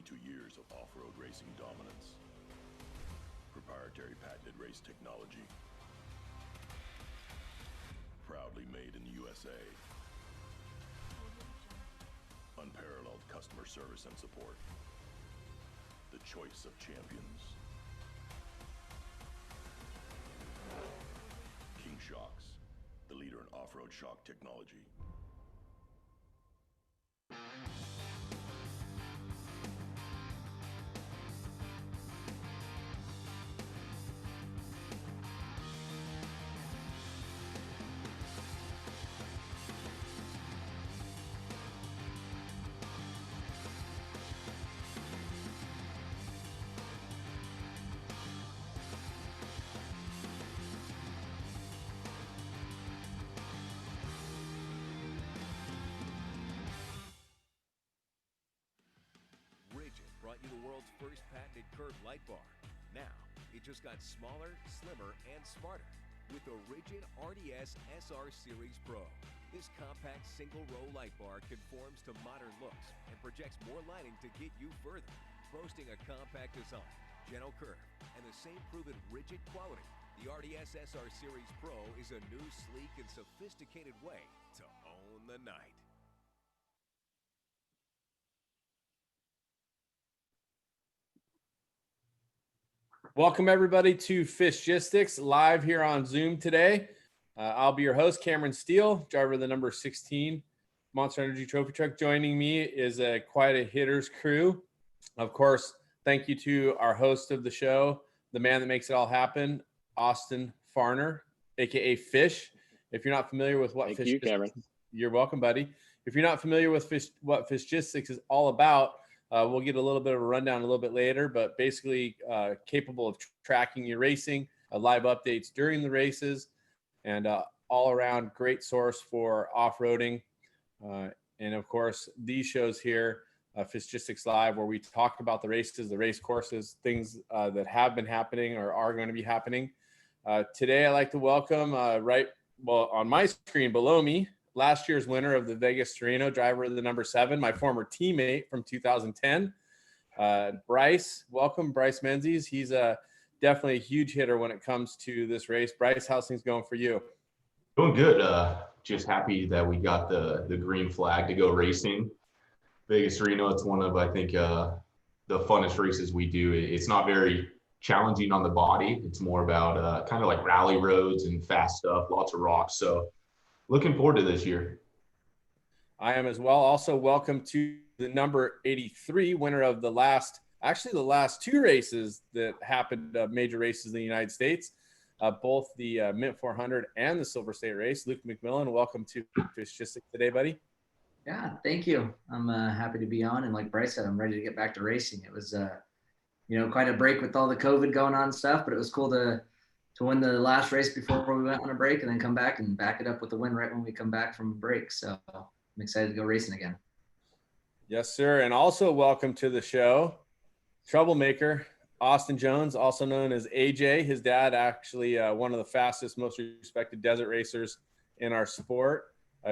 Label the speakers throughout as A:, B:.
A: 22 years of off-road racing dominance. Proprietary patented race technology. Proudly made in the USA. Unparalleled customer service and support. The choice of champions. King Shocks, the leader in off-road shock technology.
B: Brought you the world's first patented curved light bar. Now, it just got smaller, slimmer, and smarter with the Rigid RDS SR Series Pro. This compact single-row light bar conforms to modern looks and projects more lighting to get you further, boasting a compact design, gentle curve, and the same proven rigid quality. The RDS SR Series Pro is a new, sleek, and sophisticated way to own the night.
C: Welcome everybody to Fishgistics live here on Zoom today. I'll be your host, Cameron Steele, driver of the number 16 Monster Energy Trophy Truck. Joining me is quite a hitter's crew. Of course, thank you to our host of the show, the man that makes it all happen, Austin Farner, aka Fish. If you're not familiar with what
D: Thank you, Cameron.
C: You're welcome, buddy. If you're not familiar with what Fishgistics is all about, we'll get a little bit of a rundown a little bit later, but basically capable of tracking your racing, live updates during the races, and all around great source for off-roading. And of course, these shows here, Fishgistics Live, where we talk about the races, the race courses, things that have been happening or are going to be happening. Today, I'd like to welcome on my screen below me, last year's winner of the Vegas Reno, driver of the number 7, my former teammate from 2010, Bryce. Welcome, Bryce Menzies. He's definitely a huge hitter when it comes to this race. Bryce, how's things going for you?
E: Doing good. Just happy that we got the green flag to go racing. Vegas Reno, it's one of, I think, the funnest races we do. It's not very challenging on the body. It's more about kind of like rally roads and fast stuff, lots of rocks. So looking forward to this year.
C: I am as well. Also, welcome to the number 83 winner of the last 2 races that happened, major races in the United States, both the Mint 400 and the Silver State race. Luke McMillan, welcome to Fishgistics today, buddy.
F: Yeah, thank you. I'm happy to be on. And like Bryce said, I'm ready to get back to racing. It was, quite a break with all the COVID going on and stuff, but it was cool to win the last race before we went on a break and then come back and back it up with the win right when we come back from a break. So I'm excited to go racing again.
C: Yes, sir. And also welcome to the show, troublemaker, Austin Jones, also known as AJ. His dad, actually one of the fastest, most respected desert racers in our sport,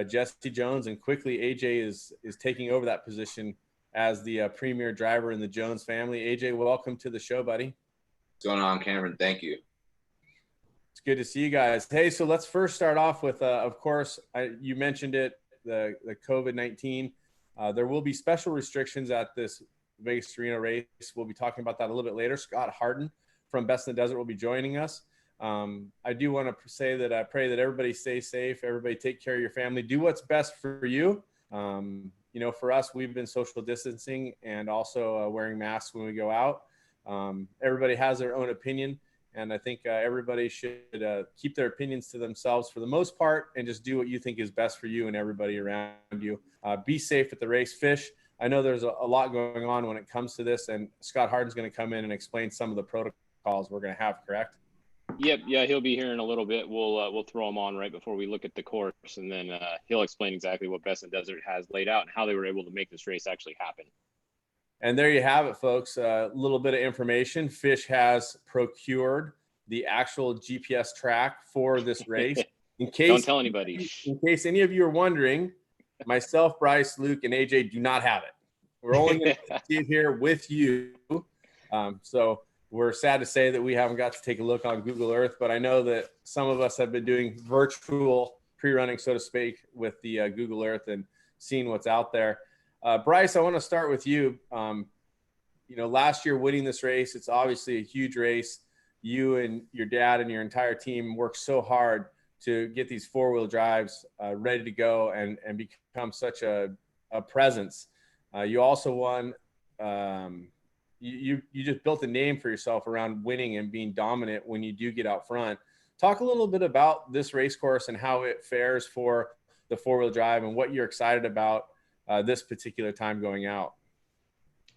C: Jesse Jones. And quickly, AJ is taking over that position as the premier driver in the Jones family. AJ, welcome to the show, buddy.
G: What's going on, Cameron? Thank you.
C: It's good to see you guys. Hey, so let's first start off with, of course, you mentioned it, the COVID-19. There will be special restrictions at this Vegas Reno race. We'll be talking about that a little bit later. Scott Harden from Best in the Desert will be joining us. I do want to say that I pray that everybody stay safe. Everybody take care of your family. Do what's best for you. For us, we've been social distancing and also wearing masks when we go out. Everybody has their own opinion. And I think everybody should keep their opinions to themselves for the most part and just do what you think is best for you and everybody around you. Be safe at the race. Fish, I know there's a lot going on when it comes to this, and Scott Harden's going to come in and explain some of the protocols we're going to have, correct?
D: Yep. Yeah, he'll be here in a little bit. We'll throw him on right before we look at the course, and then he'll explain exactly what Best in the Desert has laid out and how they were able to make this race actually happen.
C: And there you have it, folks. A little bit of information. Fish has procured the actual GPS track for this race. In case,
D: don't tell anybody.
C: In case any of you are wondering, myself, Bryce, Luke, and AJ do not have it. We're only going to see it here with you. So we're sad to say that we haven't got to take a look on Google Earth, but I know that some of us have been doing virtual pre-running, so to speak, with the Google Earth and seeing what's out there. Bryce, I want to start with you. Last year winning this race, it's obviously a huge race. You and your dad and your entire team worked so hard to get these four-wheel drives ready to go and become such a presence. You also won. You just built a name for yourself around winning and being dominant when you do get out front. Talk a little bit about this race course and how it fares for the four-wheel drive and what you're excited about this particular time going out.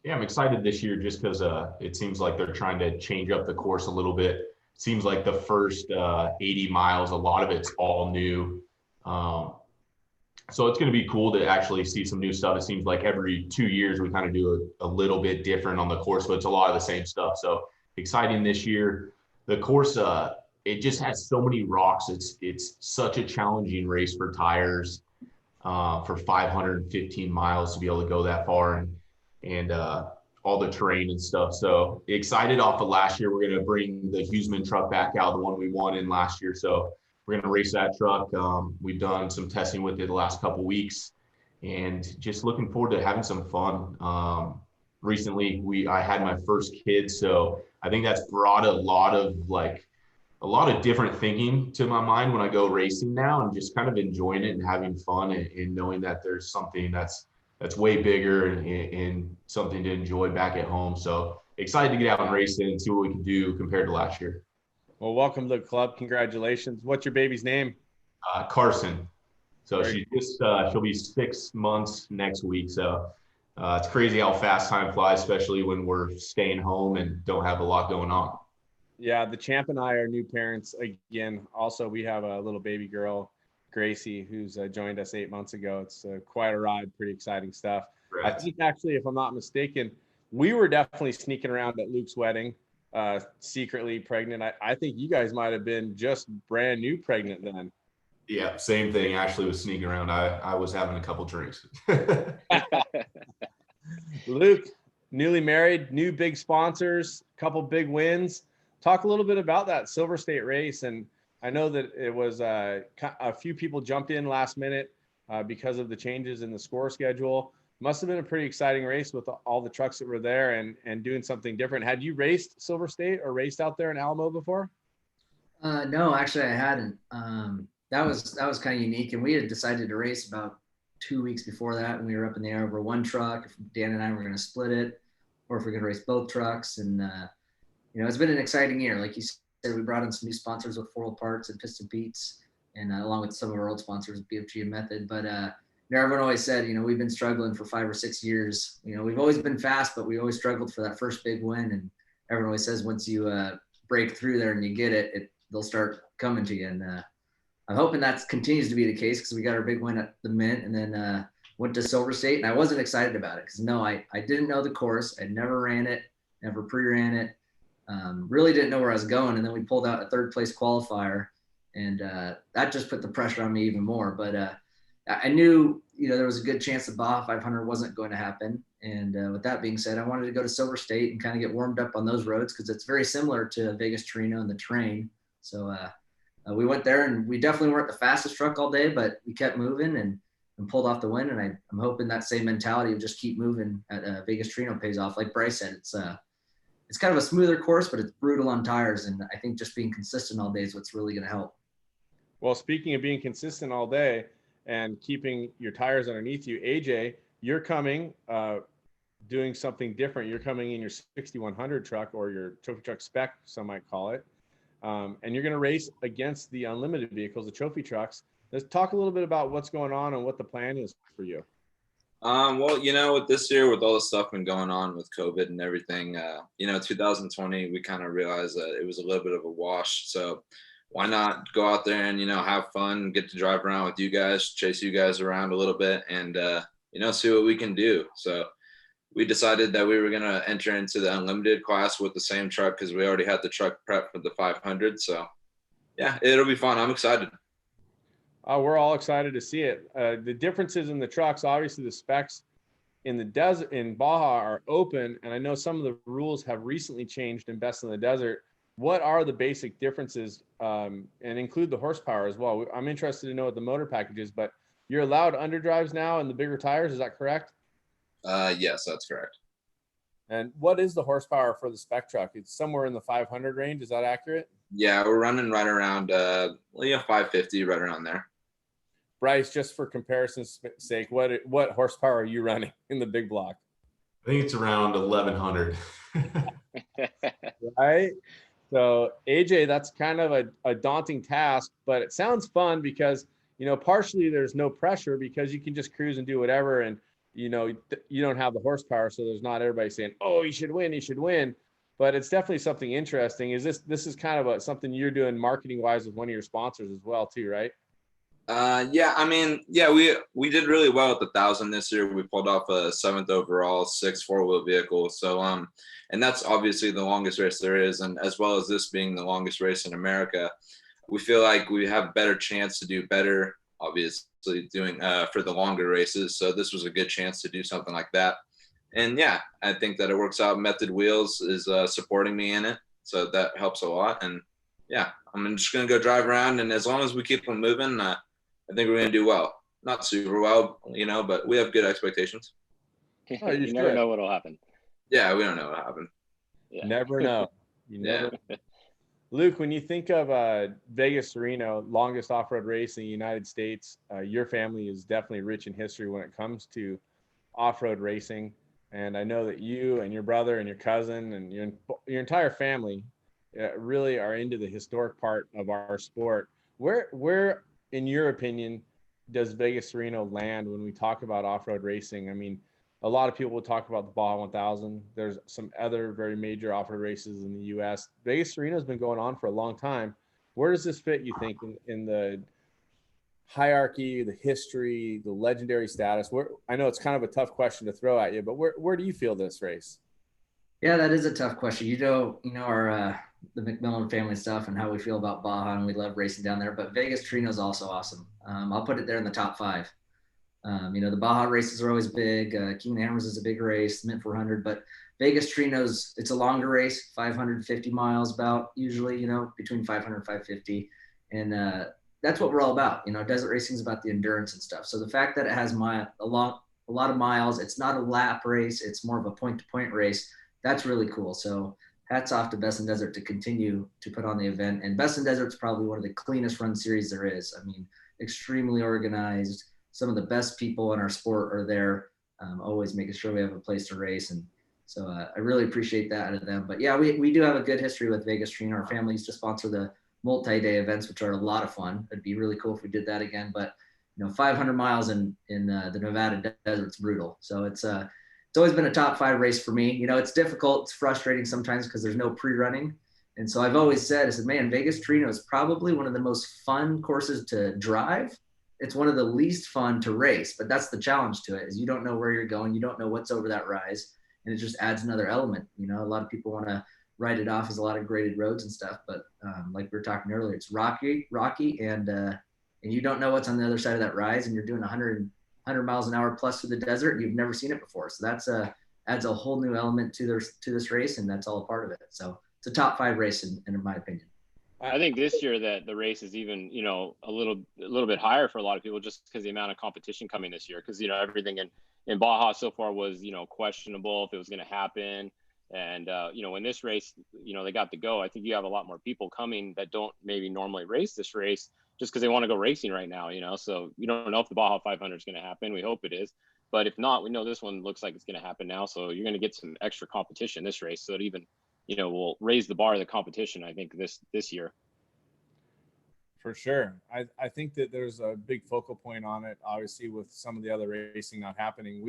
E: Yeah, I'm excited this year just because it seems like they're trying to change up the course a little bit. It seems like the first 80 miles, a lot of it's all new. So it's going to be cool to actually see some new stuff. It seems like every 2 years we kind of do a little bit different on the course, but it's a lot of the same stuff. So exciting this year. The course, it just has so many rocks. It's such a challenging race for tires for 515 miles to be able to go that far and all the terrain and stuff. So excited off of last year. We're going to bring the Huseman truck back out, the one we won in last year. So we're going to race that truck. We've done some testing with it the last couple of weeks and just looking forward to having some fun. Recently, I had my first kid, so I think that's brought a lot of different thinking to my mind when I go racing now, and just kind of enjoying it and having fun and knowing that there's something that's way bigger and something to enjoy back at home. So excited to get out and race it and see what we can do compared to last year.
C: Well, welcome to the club. Congratulations. What's your baby's name?
E: Carson. So she'll be 6 months next week. So it's crazy how fast time flies, especially when we're staying home and don't have a lot going on.
C: Yeah, the champ and I are new parents again. Also, we have a little baby girl, Gracie, who's joined us 8 months ago. It's quite a ride, pretty exciting stuff.
E: Right.
C: I think actually, if I'm not mistaken, we were definitely sneaking around at Luke's wedding, secretly pregnant. I think you guys might have been just brand new pregnant then.
E: Yeah, same thing. Ashley was sneaking around. I was having a couple drinks.
C: Luke, newly married, new big sponsors, couple big wins. Talk a little bit about that Silver State race. And I know that it was a few people jumped in last minute because of the changes in the score schedule. Must have been a pretty exciting race with all the trucks that were there and doing something different. Had you raced Silver State or raced out there in Alamo before?
F: No, actually I hadn't. That was kind of unique. And we had decided to race about 2 weeks before that. And we were up in the air over one truck. If Dan and I were going to split it or if we're going to race both trucks. And, it's been an exciting year. Like you said, we brought in some new sponsors with 4 Wheel Parts and Piston Beats, and along with some of our old sponsors, BFG and Method. But everyone always said, we've been struggling for 5 or 6 years. We've always been fast, but we always struggled for that first big win. And everyone always says once you break through there and you get it, they'll start coming to you. And I'm hoping that continues to be the case because we got our big win at the Mint and then went to Silver State. And I wasn't excited about it because, I didn't know the course. I'd never ran it, never pre-ran it. Really didn't know where I was going. And then we pulled out a 3rd place qualifier. And that just put the pressure on me even more. But I knew, there was a good chance the Baja 500 wasn't going to happen. And with that being said, I wanted to go to Silver State and kind of get warmed up on those roads because it's very similar to Vegas to Reno and the terrain. So we went there and we definitely weren't the fastest truck all day, but we kept moving and pulled off the win. And I'm hoping that same mentality of just keep moving at Vegas to Reno pays off. Like Bryce said, it's kind of a smoother course, but it's brutal on tires. And I think just being consistent all day is what's really going to help.
C: Well, speaking of being consistent all day and keeping your tires underneath you, AJ, you're coming, doing something different. You're coming in your 6100 truck or your trophy truck spec, some might call it. And you're going to race against the unlimited vehicles, the trophy trucks. Let's talk a little bit about what's going on and what the plan is for you.
G: Well, with this year, with all the stuff been going on with COVID and everything, 2020, we kind of realized that it was a little bit of a wash. So why not go out there and, have fun, get to drive around with you guys, chase you guys around a little bit and, see what we can do. So we decided that we were going to enter into the unlimited class with the same truck because we already had the truck prep for the 500. So yeah, it'll be fun. I'm excited.
C: We're all excited to see it. The differences in the trucks, obviously the specs in the desert in Baja are open, and I know some of the rules have recently changed in Best in the Desert. What are the basic differences, and include the horsepower as well? I'm interested to know what the motor package is, but you're allowed underdrives now and the bigger tires. Is that correct?
G: Yes, that's correct.
C: And what is the horsepower for the spec truck? It's somewhere in the 500 range. Is that accurate?
G: Yeah, we're running right around 550, right around there.
C: Bryce, just for comparison's sake, what horsepower are you running in the big block?
E: I think it's around 1100.
C: Right. So AJ, that's kind of a daunting task, but it sounds fun because, partially there's no pressure because you can just cruise and do whatever. And, you don't have the horsepower. So there's not everybody saying, oh, you should win. But it's definitely something interesting. This is kind of something you're doing marketing wise with one of your sponsors as well too, right?
G: Yeah, I mean, we did really well at the 1,000 this year. We pulled off a 7th overall, 6 4-wheel vehicle. So, and that's obviously the longest race there is. And as well as this being the longest race in America, we feel like we have better chance to do better, obviously doing for the longer races. So this was a good chance to do something like that. And yeah, I think that it works out. Method Wheels is supporting me in it. So that helps a lot. And yeah, I'm just going to go drive around. And as long as we keep them moving, I think we're going to do well. Not super well, but we have good expectations.
C: Oh,
D: you never know what'll happen.
G: Yeah, we don't know what happened.
C: Yeah. Never know. You never. Yeah. Luke, when you think of Vegas Reno, longest off-road race in the United States, your family is definitely rich in history when it comes to off-road racing. And I know that you and your brother and your cousin and your entire family really are into the historic part of our sport. Where in your opinion, does Vegas Reno land when we talk about off-road racing? I mean, a lot of people will talk about the Baja 1000. There's some other very major off-road races in the U.S. Vegas Reno has been going on for a long time. Where does this fit, you think, in the hierarchy, the history, the legendary status? I know it's kind of a tough question to throw at you, but where do you feel this race?
F: Yeah, that is a tough question. Our the McMillan family stuff and how we feel about Baja, and we love racing down there. But Vegas Reno is also awesome. I'll put it there in the top 5. The Baja races are always big. King of the Hammers is a big race, Mint 400. But Vegas Reno's, it's a longer race, 550 miles about usually, between 500 and 550. And that's what we're all about. Desert racing is about the endurance and stuff. So the fact that it has a lot of miles, it's not a lap race, it's more of a point-to-point race. That's really cool. So hats off to Best in Desert to continue to put on the event. And Best in Desert's probably one of the cleanest run series there is. I mean, extremely organized. Some of the best people in our sport are there, always making sure we have a place to race. And so I really appreciate that out of them. But yeah, we do have a good history with Vegas Reno. Our family used to sponsor the multi-day events, which are a lot of fun. It'd be really cool if we did that again. But 500 miles in the Nevada desert's brutal. So it's always been a top 5 race for me. It's difficult. It's frustrating sometimes because there's no pre-running. And so I've always said, man, Vegas Reno is probably one of the most fun courses to drive. It's one of the least fun to race, but that's the challenge to it, is you don't know where you're going. You don't know what's over that rise. And it just adds another element. A lot of people want to write it off as a lot of graded roads and stuff, but like we were talking earlier, it's rocky, and you don't know what's on the other side of that rise, and you're doing 100 miles an hour plus through the desert, and you've never seen it before. So that's adds a whole new element to this race, and that's all a part of it. So it's a top 5 race in my opinion.
D: I think this year that the race is even, a little bit higher for a lot of people, just because the amount of competition coming this year. Because everything in Baja so far was questionable if it was going to happen. And when this race, they got to go. I think you have a lot more people coming that don't maybe normally race this race just because they want to go racing right now. So you don't know if the Baja 500 is going to happen. We hope it is, but if not, we know this one looks like it's going to happen now. So you're going to get some extra competition this race. So it even will raise the bar of the competition, I think, this year.
C: For sure. I think that there's a big focal point on it, obviously, with some of the other racing not happening.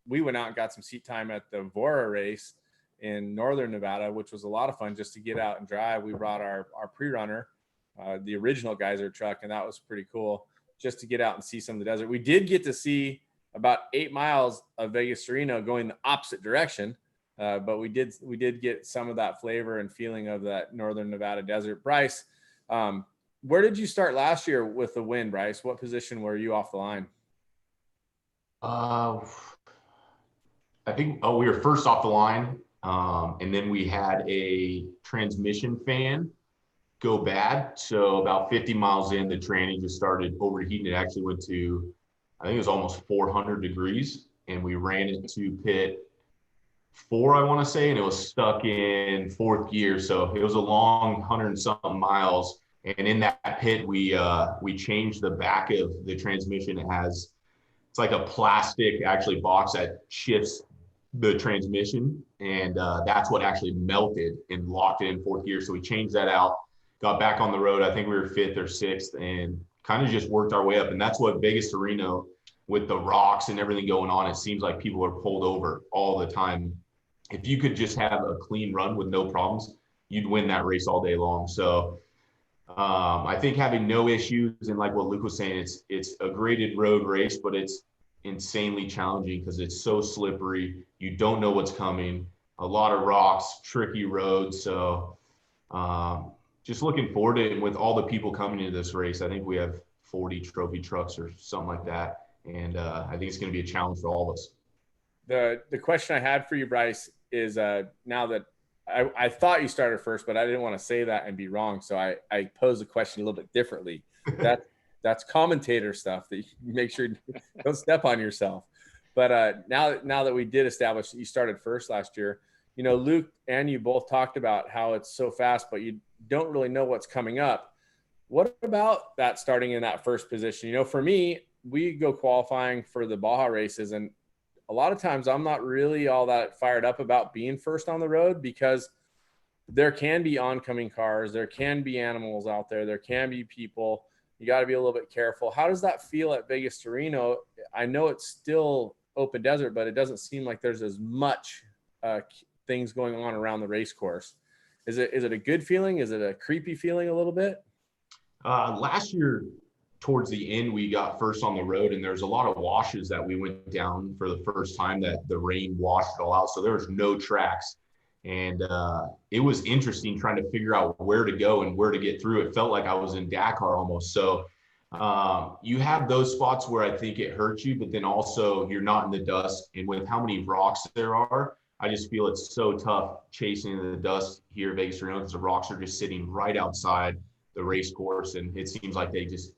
C: We went out and got some seat time at the Vora race in northern Nevada, which was a lot of fun just to get out and drive. We brought our pre-runner, the original Geyser truck, and that was pretty cool just to get out and see some of the desert. We did get to see about 8 miles of Vegas to Reno going the opposite direction. But we did get some of that flavor and feeling of that northern Nevada desert. Bryce, where did you start last year with the win, Bryce? What position were you off the line?
E: I think, we were first off the line. And then we had a transmission fan go bad. So about 50 miles in, the tranny just started overheating. It actually went to, I think it was almost 400 degrees. And we ran into pit 4, I want to say, and it was stuck in 4th gear. So it was a long 100 and something miles. And in that pit, we changed the back of the transmission. It's like a plastic actually box that shifts the transmission, and that's what actually melted and locked it in 4th gear. So we changed that out, got back on the road. I think we were 5th or 6th, and kind of just worked our way up. And that's what Vegas to Reno, with the rocks and everything going on, it seems like people are pulled over all the time. If you could just have a clean run with no problems, you'd win that race all day long. So I think having no issues, and like what Luke was saying, it's a graded road race, but it's insanely challenging because it's so slippery. You don't know what's coming. A lot of rocks, tricky roads. So just looking forward to it. And with all the people coming into this race, I think we have 40 trophy trucks or something like that. And I think it's going to be a challenge for all of us.
C: The question I had for you, Bryce, is now that I thought you started first, but I didn't want to say that and be wrong. So I posed the question a little bit differently. That's commentator stuff that you make sure you don't step on yourself. But now that we did establish that you started first last year, you know, Luke and you both talked about how it's so fast, but you don't really know what's coming up. What about that starting in that first position? You know, for me, we go qualifying for the Baja races, and a lot of times I'm not really all that fired up about being first on the road because there can be oncoming cars, there can be animals out there, there can be people. You got to be a little bit careful. How does that feel at Vegas to Reno? I know it's still open desert, but it doesn't seem like there's as much things going on around the race course. Is it a good feeling? Is it a creepy feeling a little bit?
E: Last year, towards the end, we got first on the road, and there's a lot of washes that we went down for the first time that the rain washed it all out. So there was no tracks. And it was interesting trying to figure out where to go and where to get through. It felt like I was in Dakar almost. So you have those spots where I think it hurts you, but then also you're not in the dust. And with how many rocks there are, I just feel it's so tough chasing in the dust here at Vegas Reno because the rocks are just sitting right outside the race course. And it seems like they just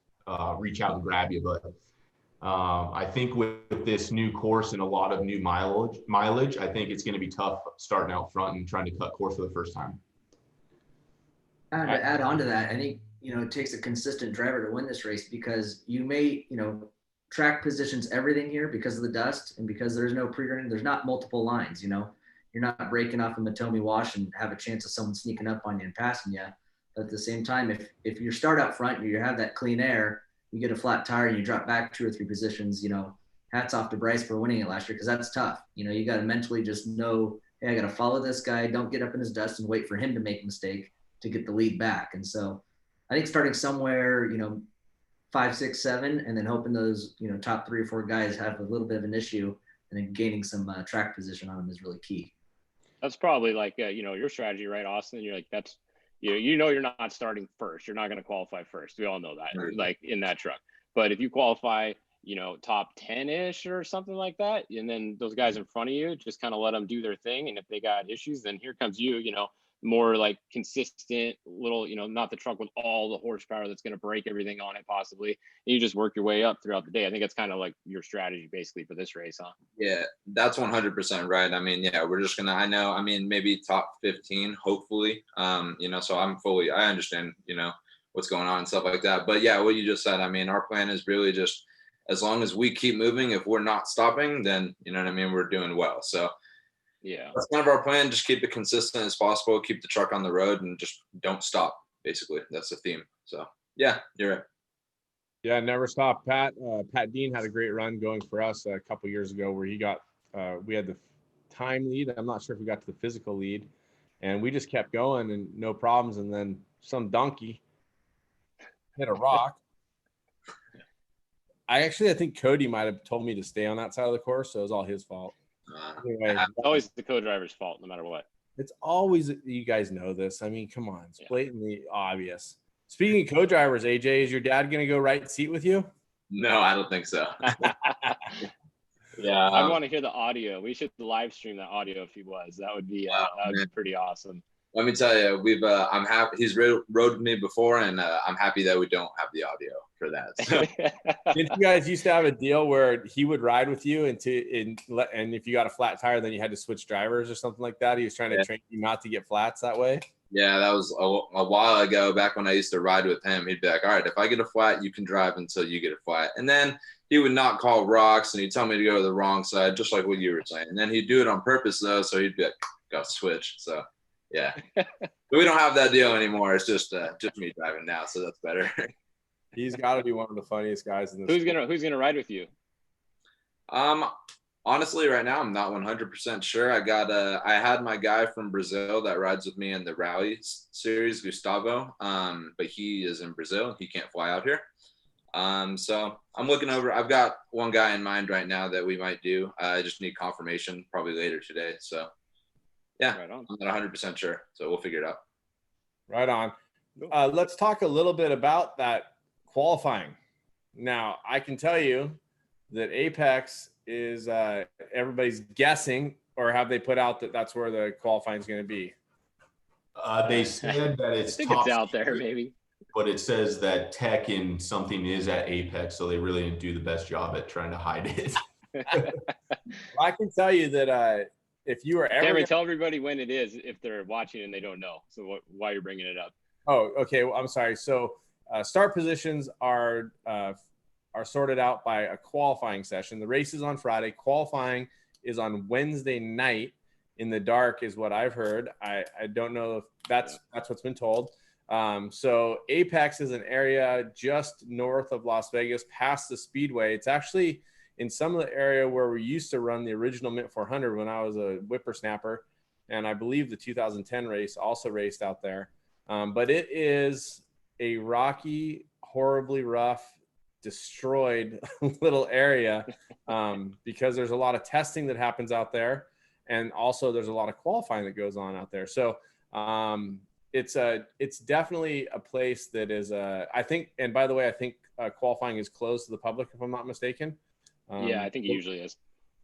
E: reach out and grab you. But I think with this new course and a lot of new mileage, I think it's going to be tough starting out front and trying to cut course for the first time.
F: To add on to that, I think, you know, it takes a consistent driver to win this race because you may, you know, track positions everything here because of the dust and because there's no pre-running. There's not multiple lines, you know. You're not breaking off a Matomi wash and have a chance of someone sneaking up on you and passing you. But at the same time, if you start out front and you have that clean air, you get a flat tire and you drop back 2 or 3 positions, you know, hats off to Bryce for winning it last year because that's tough. You know, you got to mentally just know, hey, I got to follow this guy. Don't get up in his dust and wait for him to make a mistake to get the lead back. And so I think starting somewhere, you know, 5, 6, 7, and then hoping those, you know, top 3 or 4 guys have a little bit of an issue and then gaining some track position on them is really key.
D: That's probably like, you know, your strategy, right, Austin? You're like, that's, you know, you're not starting first. You're not going to qualify first. We all know that,
G: Right.
D: like in that truck. But if you qualify, you know, top 10-ish or something like that, and then those guys in front of you, just kind of let them do their thing. And if they got issues, then here comes you know, more like consistent little, you know, not the truck with all the horsepower that's going to break everything on it possibly. And you just work your way up throughout the day. I think that's kind of like your strategy basically for this race, huh?
G: Yeah, that's 100% right. I mean, yeah, we're just gonna, I know, I mean, maybe top 15, hopefully. You know, so I understand, you know, what's going on and stuff like that. But yeah, what you just said, I mean, our plan is really just as long as we keep moving, if we're not stopping, then, you know what I mean, we're doing well. So
D: yeah,
G: that's kind of our plan. Just keep it consistent as possible, keep the truck on the road and just don't stop. Basically, that's the theme. So yeah, you're right.
C: Yeah, never stop. Pat Dean had a great run going for us a couple years ago where he got, we had the time lead. I'm not sure if we got to the physical lead, and we just kept going and no problems. And then some donkey hit a rock. I think Cody might have told me to stay on that side of the course, so it was all his fault. Anyway,
D: it's always the co-driver's fault, no matter what.
C: It's always, you guys know this. I mean, come on, it's blatantly obvious. Speaking of co-drivers, AJ, is your dad going to go right seat with you?
G: No, I don't think so. Yeah,
D: I'd want to hear the audio. We should live stream that audio if he was. That would be pretty awesome.
G: let me tell you, we've I'm happy he's rode with me before, and I'm happy that we don't have the audio for that. So.
C: Didn't you guys used to have a deal where he would ride with you and if you got a flat tire, then you had to switch drivers or something like that? He was trying to train you not to get flats that way.
G: Yeah, that was a while ago. Back when I used to ride with him, he'd be like, "All right, if I get a flat, you can drive until you get a flat." And then he would not call rocks, and he'd tell me to go to the wrong side, just like what you were saying. And then he'd do it on purpose, though, so he'd be like, "Go switch." So, yeah, but we don't have that deal anymore. It's just me driving now, so that's better.
C: He's got to be one of the funniest guys in this.
D: Who's gonna ride with you?
G: Honestly, right now I'm not 100% sure. I had my guy from Brazil that rides with me in the rally series, Gustavo. But he is in Brazil. He can't fly out here. So I'm looking over. I've got one guy in mind right now that we might do. I just need confirmation probably later today. So yeah, right on. I'm not 100% sure. So we'll figure it out.
C: Right on. Let's talk a little bit about that qualifying. Now, I can tell you that Apex is everybody's guessing, or have they put out that that's where the qualifying is going to be?
E: They said that
D: I think it's out there, maybe.
E: But it says that tech and something is at Apex, so they really didn't do the best job at trying to hide it.
C: I can tell you that if you are ever
D: Cameron, tell everybody when it is if they're watching and they don't know. So why you're bringing it up?
C: Oh, okay. Well, I'm sorry. So start positions are sorted out by a qualifying session. The race is on Friday. Qualifying is on Wednesday night in the dark, is what I've heard. I don't know if that's what's been told. So Apex is an area just north of Las Vegas, past the Speedway. It's actually in some of the area where we used to run the original Mint 400 when I was a whippersnapper, and I believe the 2010 race also raced out there. But it is a rocky, horribly rough, destroyed little area because there's a lot of testing that happens out there, and also there's a lot of qualifying that goes on out there. So it's definitely a place that is I think, and by the way, I think qualifying is closed to the public, if I'm not mistaken.
D: Yeah, I think it usually is.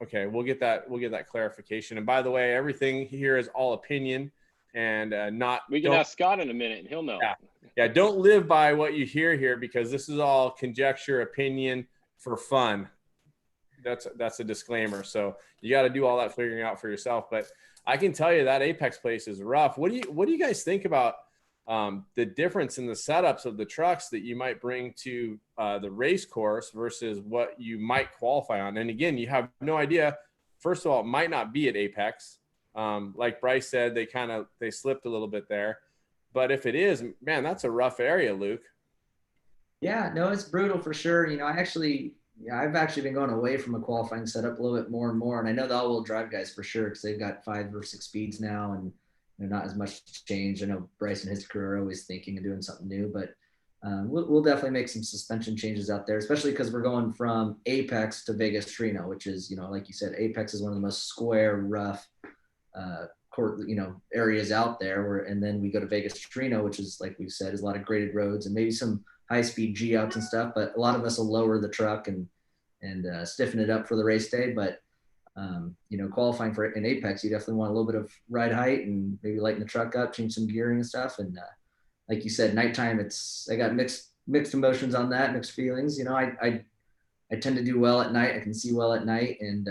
C: Okay, we'll get that clarification. And by the way, everything here is all opinion and not.
D: We can ask Scott in a minute, and he'll know.
C: Yeah, don't live by what you hear here, because this is all conjecture, opinion for fun. That's a disclaimer. So you got to do all that figuring out for yourself. But I can tell you that Apex place is rough. What do you guys think about the difference in the setups of the trucks that you might bring to the race course versus what you might qualify on? And again, you have no idea. First of all, it might not be at Apex. Like Bryce said, they slipped a little bit there. But if it is, man, that's a rough area, Luke.
F: Yeah, no, it's brutal for sure. You know, I've actually been going away from a qualifying setup a little bit more and more. And I know the all-wheel drive guys for sure, because they've got 5 or 6 speeds now, and they're not as much change. I know Bryce and his crew are always thinking of doing something new, but we'll definitely make some suspension changes out there, especially because we're going from Apex to Vegas Reno, which is, like you said, Apex is one of the most square, rough court, areas out there. And then we go to Vegas Reno, which is, like we said, is a lot of graded roads and maybe some high-speed G-outs and stuff. But a lot of us will lower the truck and stiffen it up for the race day. But qualifying for an Apex, you definitely want a little bit of ride height and maybe lighten the truck up, change some gearing and stuff. And like you said, nighttime, I got mixed emotions on that, mixed feelings. I tend to do well at night. I can see well at night, and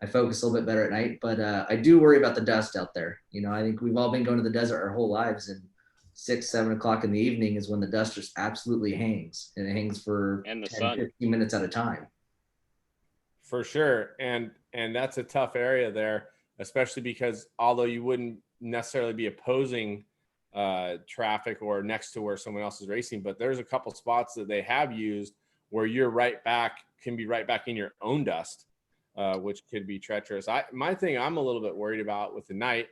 F: I focus a little bit better at night. But I do worry about the dust out there. I think we've all been going to the desert our whole lives, and 6-7 o'clock in the evening is when the dust just absolutely hangs, and it hangs for 10-15 minutes at a time.
C: For sure. And that's a tough area there, especially because although you wouldn't necessarily be opposing traffic or next to where someone else is racing, but there's a couple spots that they have used where you're can be right back in your own dust, which could be treacherous. My thing I'm a little bit worried about with the night,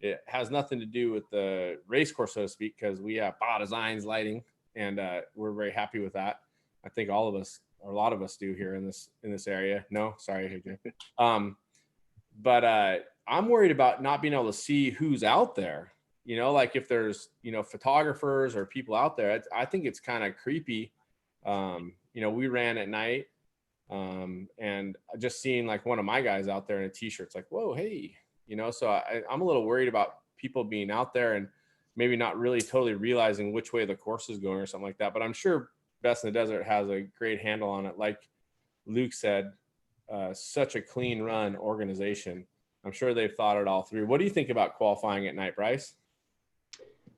C: it has nothing to do with the race course, so to speak, because we have designs lighting, and we're very happy with that. I think all of us, or a lot of us, do here in this area. No, sorry, AJ. But I'm worried about not being able to see who's out there. Like if there's photographers or people out there, I think it's kind of creepy. We ran at night And just seeing like one of my guys out there in a t-shirt, it's like, whoa, hey, so I'm a little worried about people being out there and maybe not really totally realizing which way the course is going or something like that. But I'm sure Best in the Desert has a great handle on it. Like Luke said, such a clean run organization. I'm sure they've thought it all through. What do you think about qualifying at night, Bryce?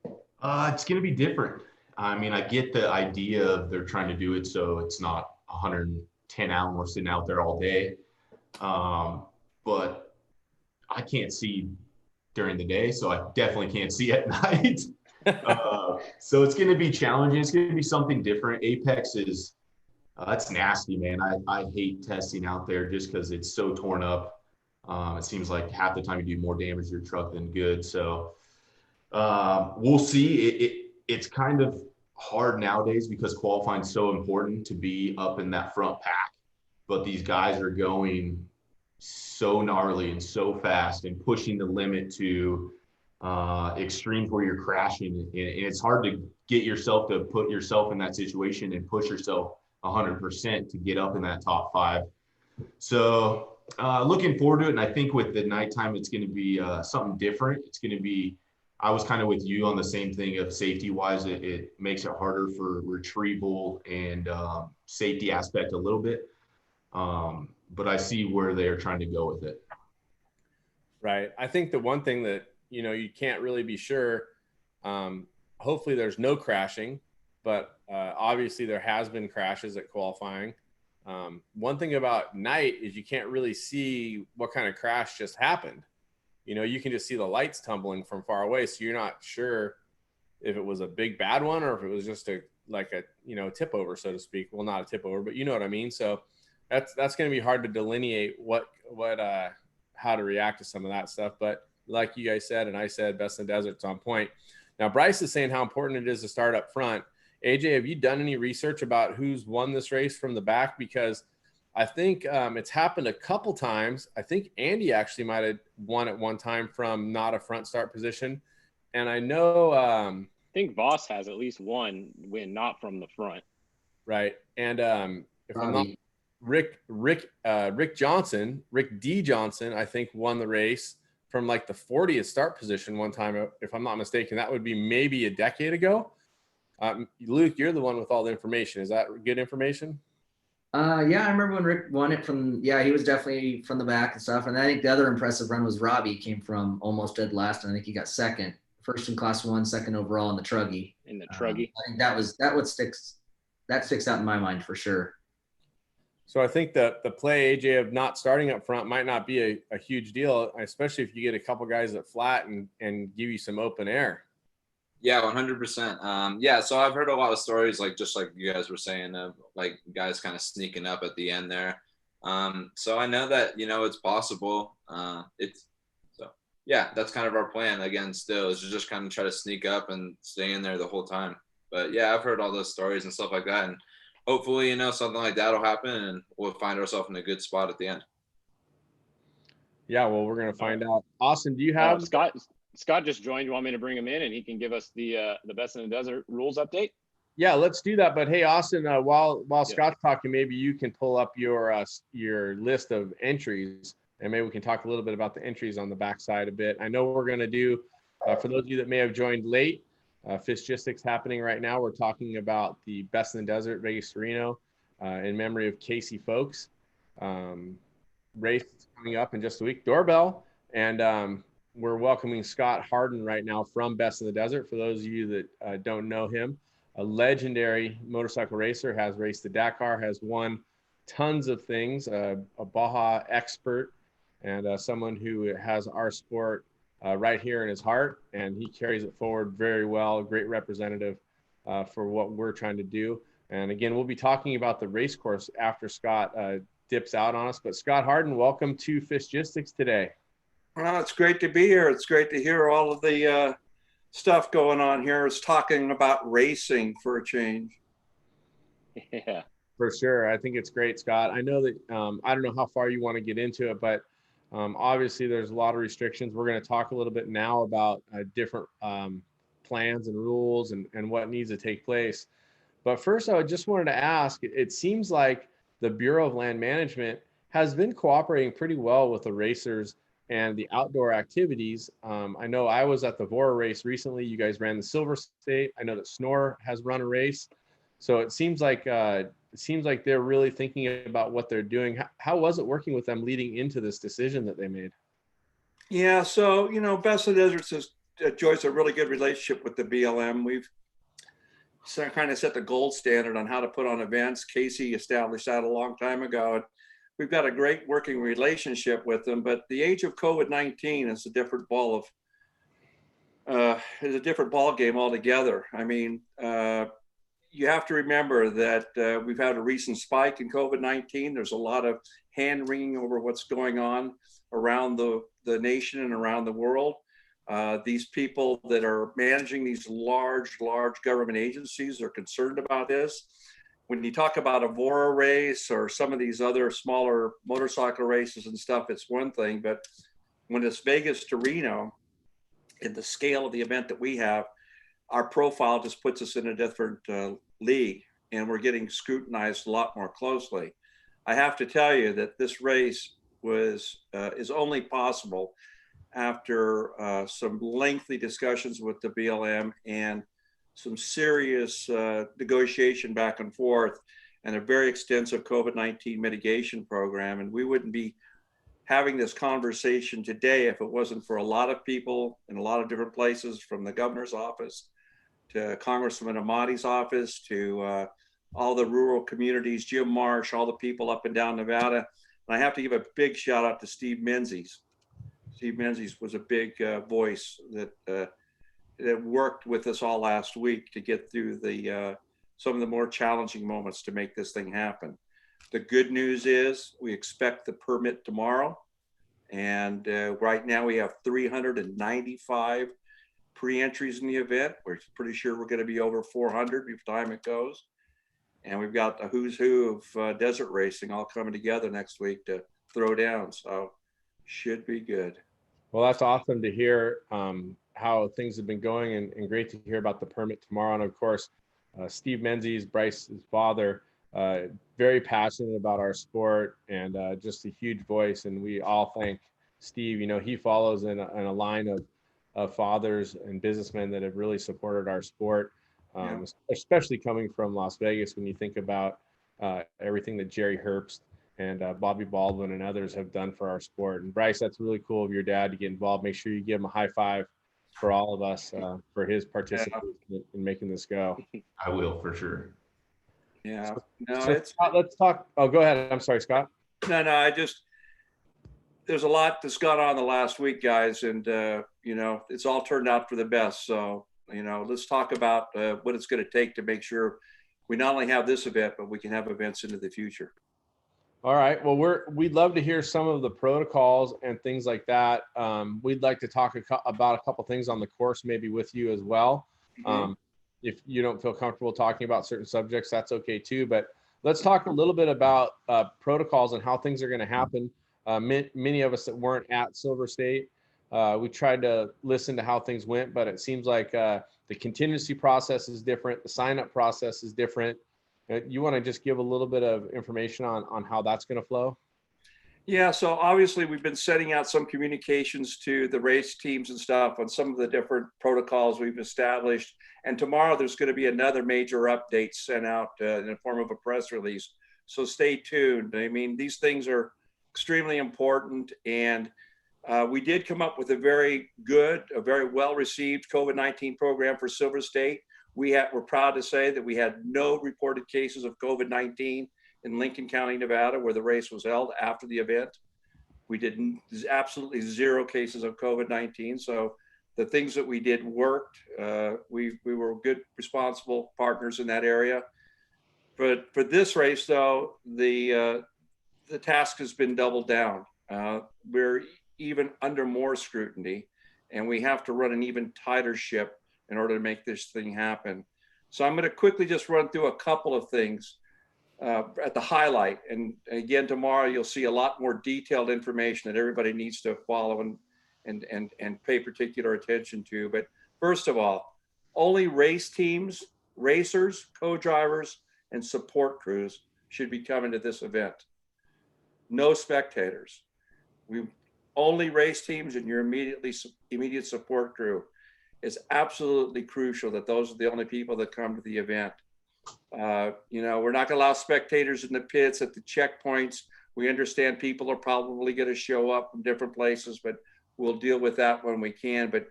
E: It's going to be different. I mean, I get the idea of they're trying to do it so it's not 110 hours sitting out there all day. But I can't see during the day, so I definitely can't see at night. So it's going to be challenging. It's going to be something different. Apex is that's nasty, man. I hate testing out there just because it's so torn up. It seems like half the time you do more damage to your truck than good. So we'll see. It's kind of hard nowadays because qualifying is so important to be up in that front pack. But these guys are going so gnarly and so fast and pushing the limit to extremes where you're crashing. And it's hard to get yourself to put yourself in that situation and push yourself 100% to get up in that top 5. So looking forward to it. And I think with the nighttime, it's going to be something different. It's going to be, I was kind of with you on the same thing of safety wise. It makes it harder for retrieval and safety aspect a little bit. But I see where they're trying to go with it.
C: Right. I think the one thing that, you can't really be sure, hopefully there's no crashing, but obviously there has been crashes at qualifying. One thing about night is you can't really see what kind of crash just happened. You can just see the lights tumbling from far away. So you're not sure if it was a big bad one or if it was just a tip over, so to speak. Well, not a tip over, but you know what I mean? So that's going to be hard to delineate how to react to some of that stuff. But like you guys said, and I said, Best in the Desert's on point. Now, Bryce is saying how important it is to start up front. AJ, have you done any research about who's won this race from the back? Because I think it's happened a couple times. I think Andy actually might have won at one time from not a front start position. And I know
D: I think Voss has at least one win not from the front.
C: Right. And if I'm not Rick D. Johnson, I think won the race from like the 40th start position one time, if I'm not mistaken. That would be maybe a decade ago. Luke, you're the one with all the information. Is that good information?
F: Yeah, I remember when Rick won it he was definitely from the back and stuff. And I think the other impressive run was Robbie came from almost dead last. And I think he got second, first in class 1, second overall in the Truggy. I think that sticks out in my mind for sure.
C: So I think that the play, AJ, of not starting up front might not be a huge deal, especially if you get a couple guys that flat and give you some open air.
G: Yeah, 100%. Yeah, so I've heard a lot of stories, just like you guys were saying, of like guys kind of sneaking up at the end there. So I know that, it's possible. Yeah, that's kind of our plan. Again, still, is to just kind of try to sneak up and stay in there the whole time. But yeah, I've heard all those stories and stuff like that. And hopefully, something like that will happen and we'll find ourselves in a good spot at the end.
C: Yeah, well, we're going to find out. Austin, do you have
D: Scott just joined. You want me to bring him in and he can give us the Best in the Desert rules update?
C: Yeah, let's do that. But hey, Austin, while Scott's talking, maybe you can pull up your list of entries, and maybe we can talk a little bit about the entries on the backside a bit. I know we're going to do, for those of you that may have joined late, Fishgistics happening right now. We're talking about the Best in the Desert Vegas Reno in memory of Casey Folks. Race coming up in just a week. Doorbell. And we're welcoming Scott Harden right now from Best in the Desert. For those of you that don't know him, a legendary motorcycle racer, has raced the Dakar, has won tons of things, a Baja expert, and someone who has our sport right here in his heart, and he carries it forward very well. Great representative for what we're trying to do. And again, we'll be talking about the race course after Scott dips out on us. But Scott Harden, welcome to Fishgistics today.
H: Well, it's great to be here. It's great to hear all of the stuff going on here. It's talking about racing for a change.
D: Yeah,
C: for sure. I think it's great, Scott. I know that I don't know how far you want to get into it, but obviously there's a lot of restrictions. We're going to talk a little bit now about different plans and rules and what needs to take place. But first, I just wanted to ask, it seems like the Bureau of Land Management has been cooperating pretty well with the racers and the outdoor activities. I know I was at the Vora race recently. You guys ran the Silver State. I know that Snore has run a race. So it seems like they're really thinking about what they're doing. How was it working with them leading into this decision that they made?
H: Yeah, so Best of the Deserts enjoys a really good relationship with the BLM. We've kind of set the gold standard on how to put on events. Casey established that a long time ago. And we've got a great working relationship with them. But the age of COVID-19 is a different ball game altogether. I mean, you have to remember that we've had a recent spike in COVID-19. There's a lot of hand wringing over what's going on around the nation and around the world. These people that are managing these large government agencies are concerned about this. When you talk about a Vora race or some of these other smaller motorcycle races and stuff, it's one thing. But when it's Vegas to Reno, in the scale of the event that we have, our profile just puts us in a different league, and we're getting scrutinized a lot more closely. I have to tell you that this race is only possible after some lengthy discussions with the BLM and some serious negotiation back and forth, and a very extensive COVID-19 mitigation program. And we wouldn't be having this conversation today if it wasn't for a lot of people in a lot of different places, from the governor's office to Congressman Amati's office to all the rural communities, Jim Marsh, all the people up and down Nevada. And I have to give a big shout out to Steve Menzies. Steve Menzies was a big voice that worked with us all last week to get through some of the more challenging moments to make this thing happen. The good news is we expect the permit tomorrow. And right now we have 395 pre-entries in the event. We're pretty sure we're going to be over 400 by the time it goes. And we've got a who's who of desert racing all coming together next week to throw down. So should be good.
C: Well, that's awesome to hear how things have been going, and great to hear about the permit tomorrow. And of course, Steve Menzies, Bryce's father, very passionate about our sport and just a huge voice. And we all thank Steve. He follows in a line of fathers and businessmen that have really supported our sport, especially coming from Las Vegas. When you think about everything that Jerry Herbst and Bobby Baldwin and others have done for our sport. And Bryce, that's really cool of your dad to get involved. Make sure you give him a high five for all of us for his participation in making this go.
E: I will, for sure.
H: Yeah.
C: Scott, let's talk. Oh, go ahead. I'm sorry, Scott.
H: No, there's a lot that's gone on the last week, guys. And, it's all turned out for the best. So, let's talk about what it's going to take to make sure we not only have this event, but we can have events into the future.
C: All right. Well, we'd love to hear some of the protocols and things like that. We'd like to talk about a couple things on the course, maybe with you as well. Mm-hmm. If you don't feel comfortable talking about certain subjects, that's okay too. But let's talk a little bit about protocols and how things are going to happen. Many of us that weren't at Silver State, we tried to listen to how things went, but it seems like the contingency process is different. The sign-up process is different. You want to just give a little bit of information on how that's going to flow?
H: Yeah, so obviously we've been setting out some communications to the race teams and stuff on some of the different protocols we've established. And tomorrow there's going to be another major update sent out in the form of a press release. So stay tuned. I mean, these things are extremely important. And we did come up with a very well-received COVID-19 program for Silver State. We're proud to say that we had no reported cases of COVID-19 in Lincoln County, Nevada, where the race was held after the event. We did absolutely zero cases of COVID-19. So the things that we did worked. We were good, responsible partners in that area. But for this race, though, the task has been doubled down. We're even under more scrutiny, and we have to run an even tighter ship in order to make this thing happen. So I'm going to quickly just run through a couple of things at the highlight. And again, tomorrow you'll see a lot more detailed information that everybody needs to follow and pay particular attention to. But first of all, only race teams, racers, co-drivers, and support crews should be coming to this event. No spectators. We only race teams and your immediate support crew. It's absolutely crucial that those are the only people that come to the event. You know, we're not going to allow spectators in the pits at the checkpoints. We understand people are probably going to show up from different places, but we'll deal with that when we can. But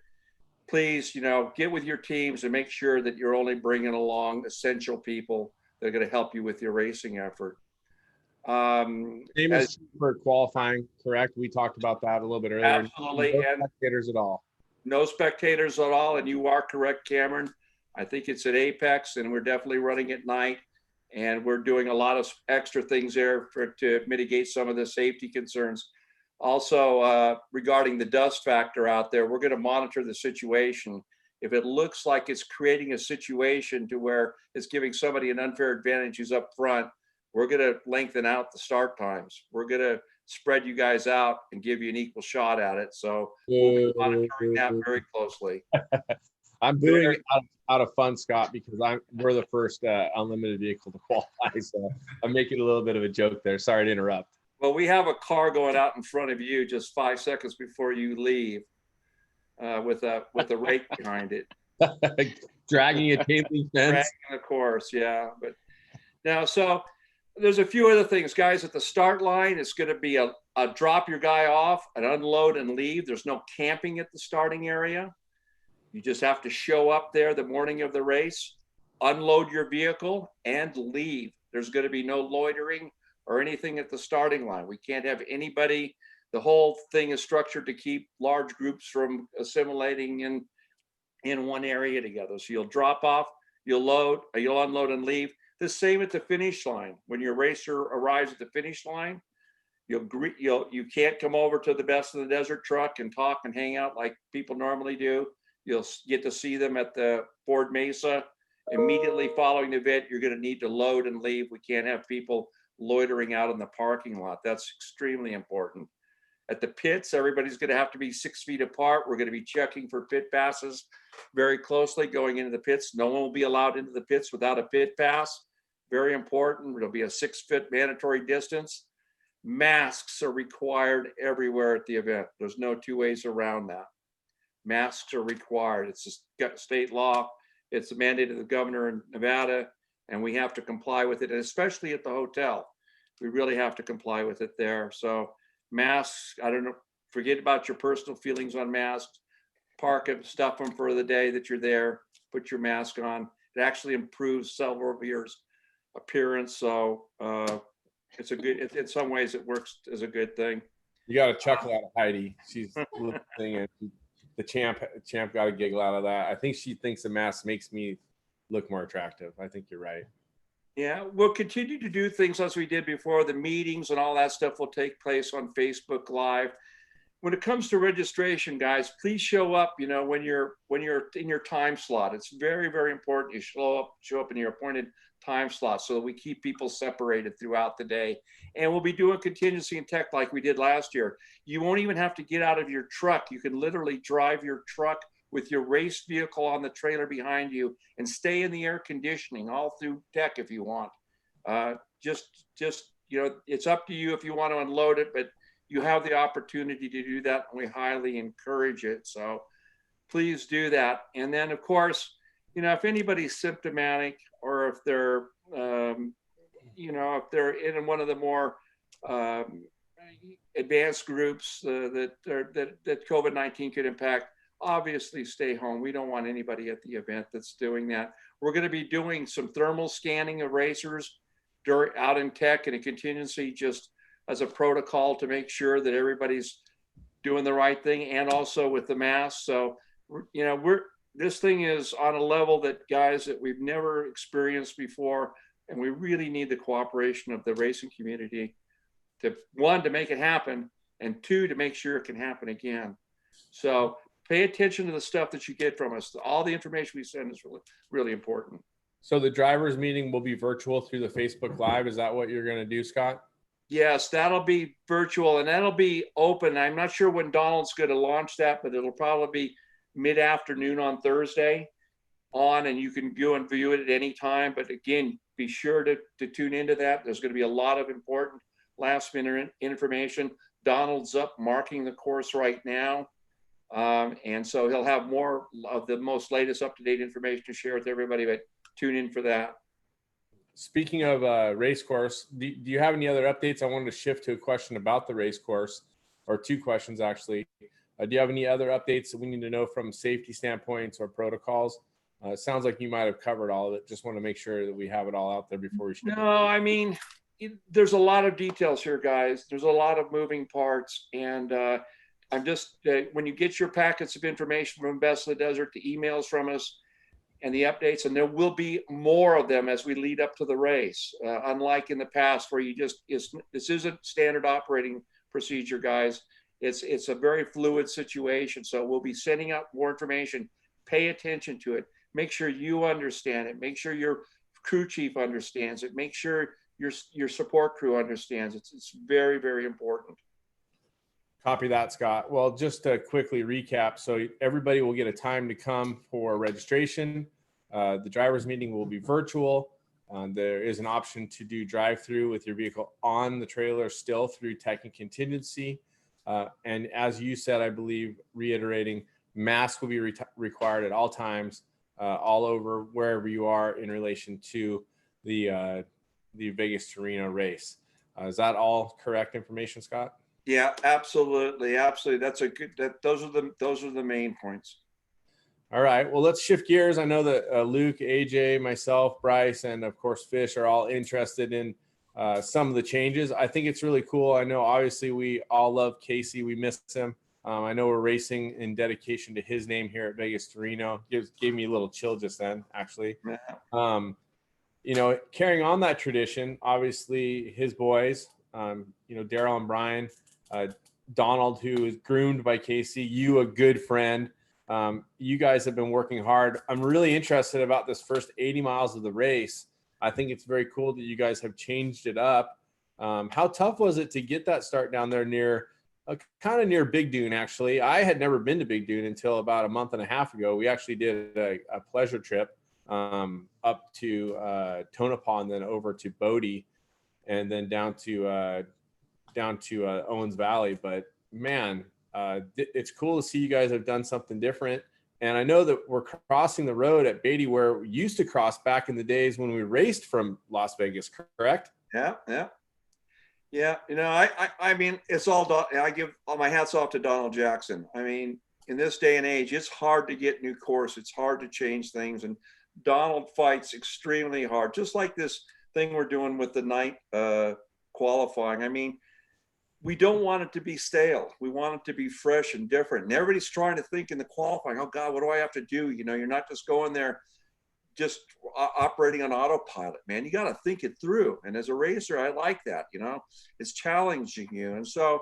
H: please, you know, get with your teams and make sure that you're only bringing along essential people that are going to help you with your racing effort.
C: Same as for qualifying, correct? We talked about that a little bit earlier.
H: Absolutely.
C: No spectators at all.
H: No spectators at all. And you are correct, Cameron. I think it's at Apex, and we're definitely running at night. And we're doing a lot of extra things there to mitigate some of the safety concerns. Also, regarding the dust factor out there, we're going to monitor the situation. If it looks like it's creating a situation to where it's giving somebody an unfair advantage who's up front, we're going to lengthen out the start times. We're going to spread you guys out and give you an equal shot at it. So we'll be monitoring that very closely.
C: I'm doing it out of fun, Scott, because we're the first unlimited vehicle to qualify. So I'm making a little bit of a joke there. Sorry to interrupt.
H: Well, we have a car going out in front of you just 5 seconds before you leave with a rake behind it.
C: Dragging a chain link fence.
H: Dragging, of course, yeah. But now, so there's a few other things, guys. At the start line, it's going to be a drop your guy off, an unload and leave. There's no camping at the starting area. You just have to show up there the morning of the race, unload your vehicle, and leave. There's going to be no loitering or anything at the starting line. We can't have anybody. The whole thing is structured to keep large groups from assimilating in one area together. So you'll drop off, you'll unload and leave. The same at the finish line. When your racer arrives at the finish line, you can't come over to the Best of the Desert truck and talk and hang out like people normally do. You'll get to see them at the Ford Mesa. Immediately following the event, you're going to need to load and leave. We can't have people loitering out in the parking lot. That's extremely important. At the pits, everybody's going to have to be 6 feet apart. We're going to be checking for pit passes very closely going into the pits. No one will be allowed into the pits without a pit pass. Very important. There'll be a 6-foot mandatory distance. Masks are required everywhere at the event. There's no two ways around that. Masks are required. It's a state law. It's a mandate of the governor in Nevada, and we have to comply with it, and especially at the hotel. We really have to comply with it there. So masks, I don't know, forget about your personal feelings on masks. Park them, stuff them for the day that you're there. Put your mask on. It actually improves several of your appearance. So it's a good, in some ways it works as a good thing.
C: You got a chuckle out of Heidi. She's listening, and the champ got a giggle out of that. I think she thinks the mask makes me look more attractive. I think you're right.
H: Yeah, we'll continue to do things as we did before. The meetings and all that stuff will take place on Facebook Live. When it comes to registration, guys, please show up. You know, when you're in your time slot, it's very, very important. You show up in your appointed time slot so that we keep people separated throughout the day. And we'll be doing contingency and tech like we did last year. You won't even have to get out of your truck. You can literally drive your truck with your race vehicle on the trailer behind you and stay in the air conditioning all through tech if you want. Just you know, it's up to you if you want to unload it, but you have the opportunity to do that, and we highly encourage it. So please do that. And then, of course, you know, if anybody's symptomatic or if they're, you know, if they're in one of the more advanced groups that COVID-19 could impact, obviously stay home. We don't want anybody at the event that's doing that. We're going to be doing some thermal scanning of racers out in tech and a contingency, just as a protocol to make sure that everybody's doing the right thing, and also with the mask. So, you know, this thing is on a level that, guys, that we've never experienced before, and we really need the cooperation of the racing community to, one, to make it happen, and two, to make sure it can happen again. So pay attention to the stuff that you get from us. All the information we send is really, really important.
C: So the drivers meeting will be virtual through the Facebook Live. Is that what you're going to do, Scott?
H: Yes, that'll be virtual, and that'll be open. I'm not sure when Donald's going to launch that, but it'll probably be mid-afternoon on Thursday. on, and you can go and view it at any time. But again, be sure to tune into that. There's going to be a lot of important last minute information. Donald's up marking the course right now. And so he'll have more of the most latest up-to-date information to share with everybody, but tune in for that.
C: Speaking of race course, do you have any other updates? I wanted to shift to a question about the race course, or two questions actually. Do you have any other updates that we need to know from safety standpoints or protocols? It sounds like you might have covered all of it. Just want to make sure that we have it all out there before we ship.
H: No, I mean, there's a lot of details here, guys. There's a lot of moving parts. And I'm just, when you get your packets of information from Best of the Desert, the emails from us, and the updates, and there will be more of them as we lead up to the race. Unlike in the past where this isn't standard operating procedure, guys. It's a very fluid situation. So we'll be sending out more information. Pay attention to it. Make sure you understand it. Make sure your crew chief understands it. Make sure your support crew understands it. It's very, very important.
C: Copy that, Scott. Well, just to quickly recap, so everybody will get a time to come for registration. The driver's meeting will be virtual. There is an option to do drive-through with your vehicle on the trailer still through tech and contingency. And as you said, I believe, reiterating, masks will be required at all times, all over wherever you are in relation to the Vegas to Reno race. Is that all correct information, Scott?
H: Yeah, absolutely, absolutely. That's a good. Those are the main points.
C: All right. Well, let's shift gears. I know that Luke, AJ, myself, Bryce, and of course Fish are all interested in some of the changes. I think it's really cool. I know obviously we all love Casey. We miss him. I know we're racing in dedication to his name here at Vegas to Reno. Gave me a little chill just then, actually. You know, carrying on that tradition, obviously his boys, you know, Daryl and Brian, Donald, who is groomed by Casey, you, a good friend. You guys have been working hard. I'm really interested about this first 80 miles of the race. I think it's very cool that you guys have changed it up. How tough was it to get that start down there near, kind of near Big Dune, actually? I had never been to Big Dune until about a month and a half ago. We actually did a pleasure trip up to Tonopah and then over to Bodie and then down to Owens Valley. But man, it's cool to see you guys have done something different. And I know that we're crossing the road at Beatty where we used to cross back in the days when we raced from Las Vegas, correct?
H: Yeah. You know, I mean, it's all, I give all my hats off to Donald Jackson. I mean, in this day and age, it's hard to get new course. It's hard to change things. And Donald fights extremely hard, just like this thing we're doing with the night qualifying. I mean, we don't want it to be stale. We want it to be fresh and different. And everybody's trying to think in the qualifying, oh God, what do I have to do? You know, you're not just going there, just operating on autopilot, man. You got to think it through. And as a racer, I like that, you know, it's challenging you. And so,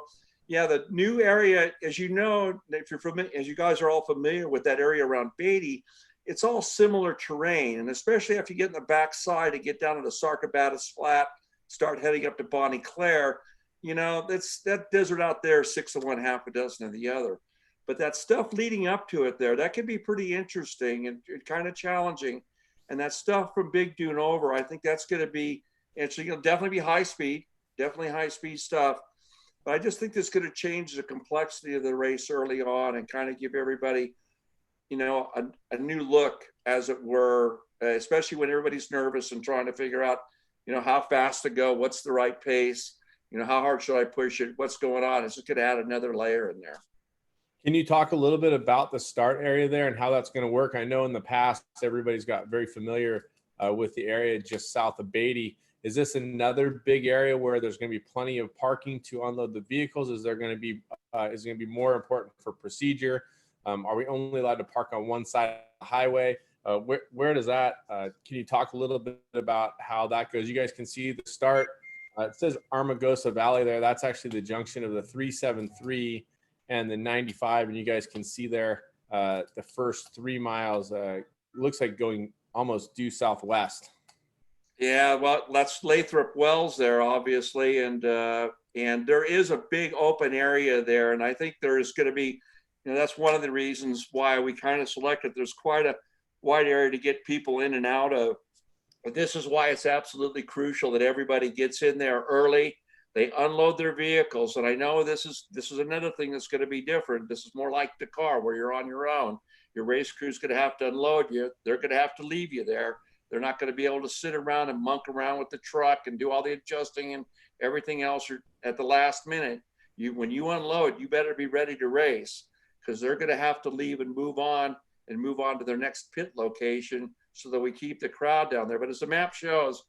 H: yeah, the new area, as you know, if you're familiar, as you guys are all familiar with that area around Beatty, it's all similar terrain. And especially after you get in the backside and get down to the Sarcobatis Flat, start heading up to Bonnie Claire, you know, that desert out there, 6 of one, half a dozen of the other. But that stuff leading up to it there, that can be pretty interesting and kind of challenging. And that stuff from Big Dune over, I think that's going to be, it's going to definitely be high speed stuff. But I just think this is going to change the complexity of the race early on and kind of give everybody, you know, a new look, as it were, especially when everybody's nervous and trying to figure out, you know, how fast to go, what's the right pace, you know, how hard should I push it, what's going on. It's just going to add another layer in there.
C: Can you talk a little bit about the start area there and how that's going to work? I know in the past, everybody's got very familiar with the area just south of Beatty. Is this another big area where there's going to be plenty of parking to unload the vehicles? Is there going to be, is it going to be more important for procedure? Are we only allowed to park on one side of the highway? Where does that, can you talk a little bit about how that goes? You guys can see the start. It says Armagosa Valley there. That's actually the junction of the 373 and the 95. And you guys can see there the first 3 miles looks like going almost due southwest.
H: Yeah, well, that's Lathrop Wells there, obviously. And there is a big open area there. And I think there is going to be, you know, that's one of the reasons why we kind of selected. There's quite a wide area to get people in and out of. But this is why it's absolutely crucial that everybody gets in there early. They unload their vehicles. And I know this is another thing that's going to be different. This is more like the car where you're on your own. Your race crew's going to have to unload you. They're going to have to leave you there. They're not going to be able to sit around and monk around with the truck and do all the adjusting and everything else at the last minute. When you unload, you better be ready to race, because they're going to have to leave and move on to their next pit location so that we keep the crowd down there. But as the map shows,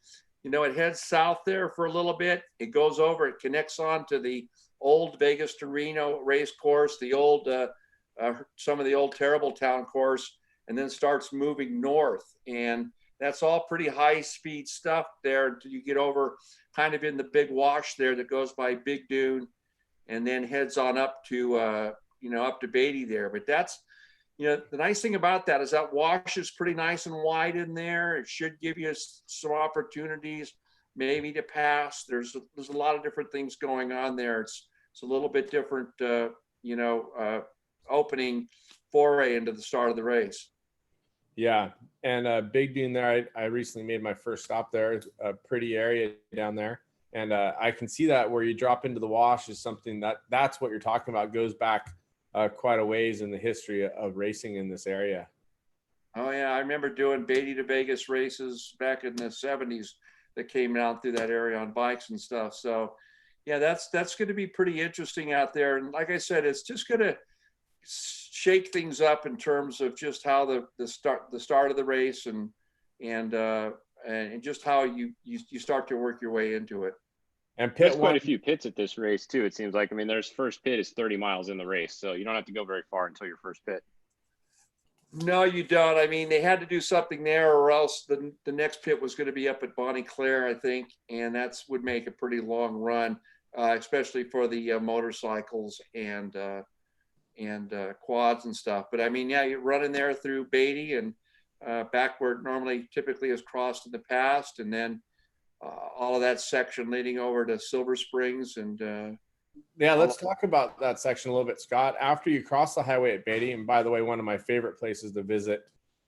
H: it heads south there for a little bit. It goes over, it connects on to the old Vegas to Reno race course, the old, some of the old Terrible Town course, and then starts moving north. And that's all pretty high speed stuff there until you get over kind of in the big wash there that goes by Big Dune and then heads on up to, up to Beatty there. But that's, the nice thing about that is that wash is pretty nice and wide in there. It should give you some opportunities maybe to pass. There's a lot of different things going on there. It's a little bit different, opening foray into the start of the race.
C: Yeah. And Big Dune there, I recently made my first stop there. It's a pretty area down there. And I can see that where you drop into the wash is something that's what you're talking about, goes back quite a ways in the history of racing in this area.
H: Oh yeah, I remember doing Beatty to Vegas races back in the 70s that came out through that area on bikes and stuff. So yeah, that's going to be pretty interesting out there. And like I said, it's just going to shake things up in terms of just how the start of the race and just how you start to work your way into it.
C: And
D: there's quite a few pits at this race too, it seems like. I mean, there's first pit is 30 miles in the race, so you don't have to go very far until your first pit.
H: No, you don't. I mean, they had to do something there, or else the next pit was going to be up at Bonnie Claire, I think, and that's would make a pretty long run, especially for the motorcycles and quads and stuff. But I mean, yeah, you're running there through Beatty and back where it normally typically is crossed in the past, and then all of that section leading over to Silver Springs. And
C: yeah, let's talk about that section a little bit, Scott. After you cross the highway at Beatty, and by the way, one of my favorite places to visit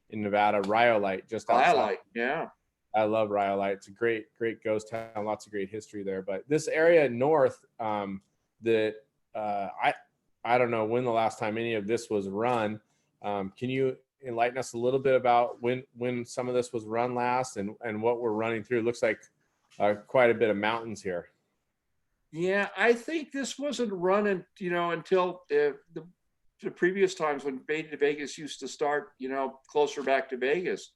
C: in Nevada, Rhyolite, just outside.
H: Rhyolite, yeah.
C: I love Rhyolite. It's a great ghost town. Lots of great history there. But this area north, I don't know when the last time any of this was run. Can you enlighten us a little bit about when some of this was run last and what we're running through? It looks like quite a bit of mountains here.
H: Yeah, I think this wasn't running, until the previous times when Beatty to Vegas used to start, closer back to Vegas.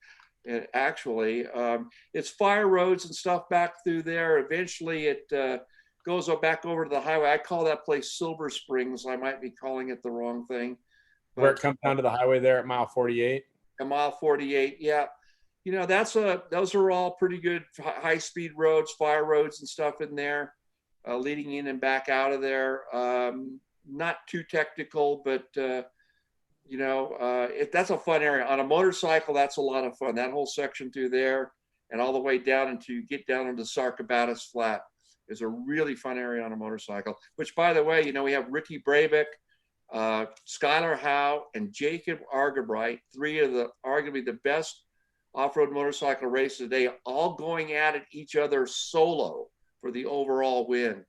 H: Actually, it's fire roads and stuff back through there. Eventually, it goes back over to the highway. I call that place Silver Springs. I might be calling it the wrong thing. But,
C: where it comes down to the highway there at mile 48.
H: At mile 48, yeah. Those are all pretty good high-speed roads, fire roads and stuff in there, leading in and back out of there. Not too technical, but that's a fun area. On a motorcycle, that's a lot of fun. That whole section through there and all the way down until you get down into Sarcobatus Flat is a really fun area on a motorcycle, which, by the way, we have Ricky Brabeck, Skylar Howe, and Jacob Argabright, three of arguably the best off-road motorcycle races today, all going at it each other solo for the overall win.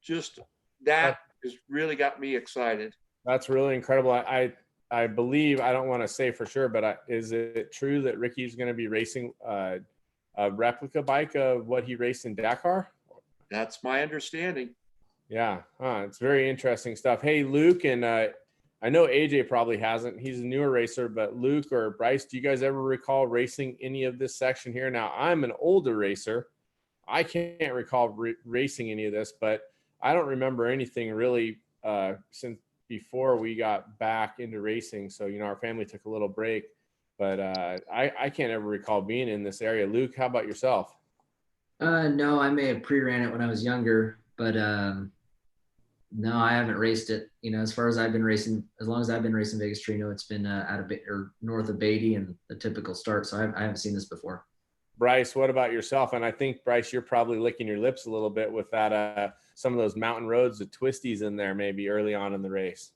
H: Just that has really got me excited.
C: That's really incredible. I believe, I don't want to say for sure, but is it true that Ricky's going to be racing a replica bike of what he raced in Dakar?
H: That's my understanding.
C: Yeah, it's very interesting stuff. Hey, Luke, and I know AJ probably hasn't. He's a newer racer, but Luke or Bryce, do you guys ever recall racing any of this section here? Now, I'm an older racer. I can't recall racing any of this, but I don't remember anything really since before we got back into racing. So, our family took a little break, but I can't ever recall being in this area. Luke, how about yourself?
F: No, I may have pre-ran it when I was younger, but no, I haven't raced it. As far as I've been racing, as long as I've been racing Vegas to Reno, it's been out of or north of Beatty and the typical start. So I haven't seen this before.
C: Bryce, what about yourself? And I think, Bryce, you're probably licking your lips a little bit with that some of those mountain roads, the twisties in there maybe early on in the race.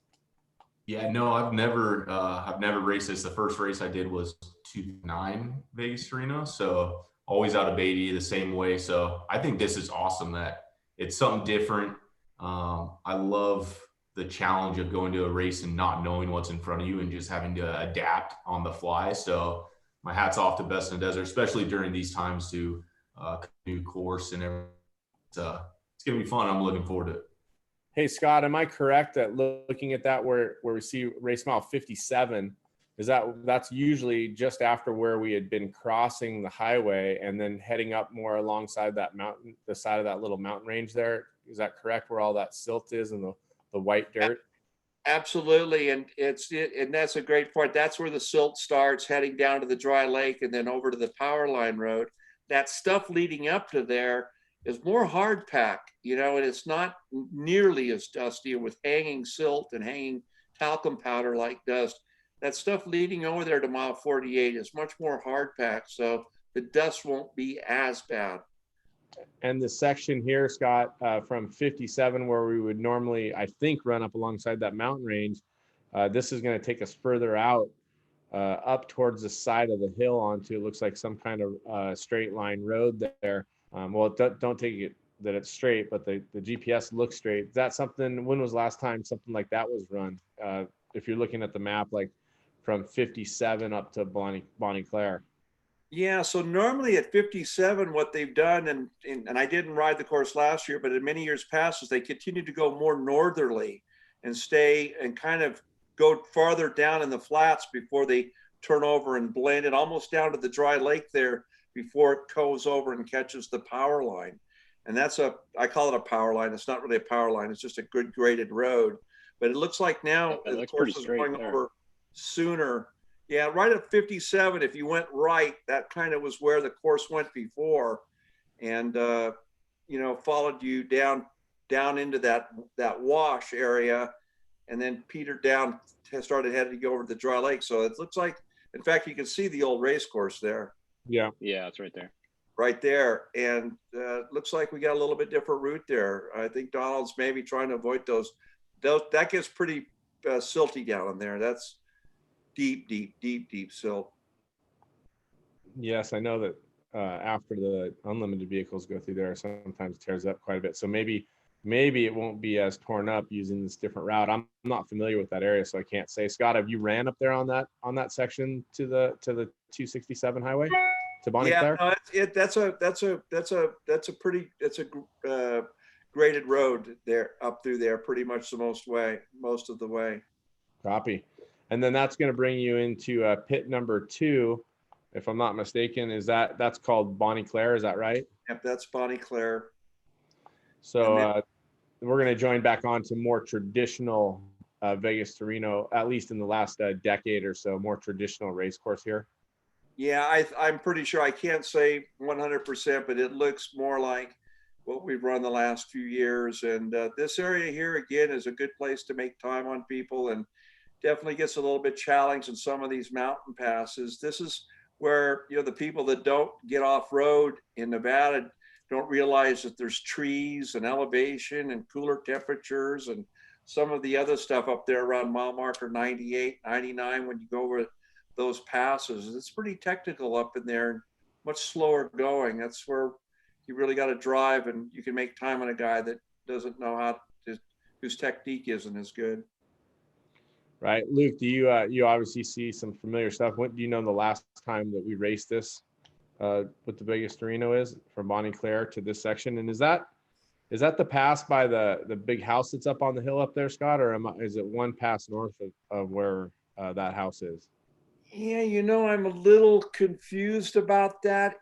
E: Yeah, no, I've never raced this. The first race I did was 2009 Vegas to Reno. So always out of Beatty the same way. So I think this is awesome that it's something different. I love the challenge of going to a race and not knowing what's in front of you and just having to adapt on the fly. So my hat's off to Best in the Desert, especially during these times to new course and everything. It's gonna be fun. I'm looking forward to it.
C: Hey, Scott, am I correct that looking at that where we see race mile 57, that's usually just after where we had been crossing the highway and then heading up more alongside that mountain, the side of that little mountain range there? Is that correct, where all that silt is and the white dirt?
H: Absolutely, and and that's a great point. That's where the silt starts, heading down to the dry lake and then over to the power line road. That stuff leading up to there is more hard pack, and it's not nearly as dusty with hanging silt and hanging talcum powder like dust. That stuff leading over there to mile 48 is much more hard packed, so the dust won't be as bad.
C: And the section here, Scott, from 57, where we would normally, I think, run up alongside that mountain range, this is going to take us further out, up towards the side of the hill onto, it looks like some kind of straight line road there. Well, don't take it that it's straight, but the GPS looks straight. Is that something, when was last time something like that was run? If you're looking at the map, like from 57 up to Bonnie Claire.
H: Yeah, so normally at 57, what they've done, and I didn't ride the course last year, but in many years past, is they continue to go more northerly and stay and kind of go farther down in the flats before they turn over and blend it almost down to the dry lake there before it goes over and catches the power line. And I call it a power line. It's not really a power line. It's just a good graded road. But it looks like now the course is going over sooner. Yeah, right at 57, if you went right, that kind of was where the course went before, and followed you down into that wash area, and then petered down, started heading over to the dry lake. So it looks like, in fact, you can see the old race course there.
D: Yeah, it's right there.
H: Right there, and looks like we got a little bit different route there. I think Donald's maybe trying to avoid those. That gets pretty silty down in there. That's deep silt.
C: Yes, I know that after the unlimited vehicles go through there, sometimes tears up quite a bit. So maybe it won't be as torn up using this different route. I'm not familiar with that area, so I can't say. Scott, have you ran up there on that section to the 267 highway to Bonnie Claire?
H: No, that's a pretty graded road there up through there, pretty much most of the way.
C: Copy. And then that's going to bring you into pit number 2, if I'm not mistaken. That's called Bonnie Claire? Is that right?
H: Yep, that's Bonnie Claire.
C: So we're going to join back on to more traditional Vegas to Reno, at least in the last decade or so, more traditional race course here.
H: Yeah, I'm pretty sure. I can't say 100%, but it looks more like what we've run the last few years. And this area here, again, is a good place to make time on people, and definitely gets a little bit challenged in some of these mountain passes. This is where, the people that don't get off road in Nevada don't realize that there's trees and elevation and cooler temperatures and some of the other stuff up there around mile marker 98, 99, when you go over those passes. It's pretty technical up in there, much slower going. That's where you really got to drive, and you can make time on a guy that doesn't know whose technique isn't as good.
C: Right. Luke, do you obviously see some familiar stuff? What do you know the last time that we raced this, what the Vegas to Reno is from Bonnie Claire to this section? And is that the pass by the big house that's up on the hill up there, Scott, or is it one pass north of where that house is?
H: Yeah, I'm a little confused about that.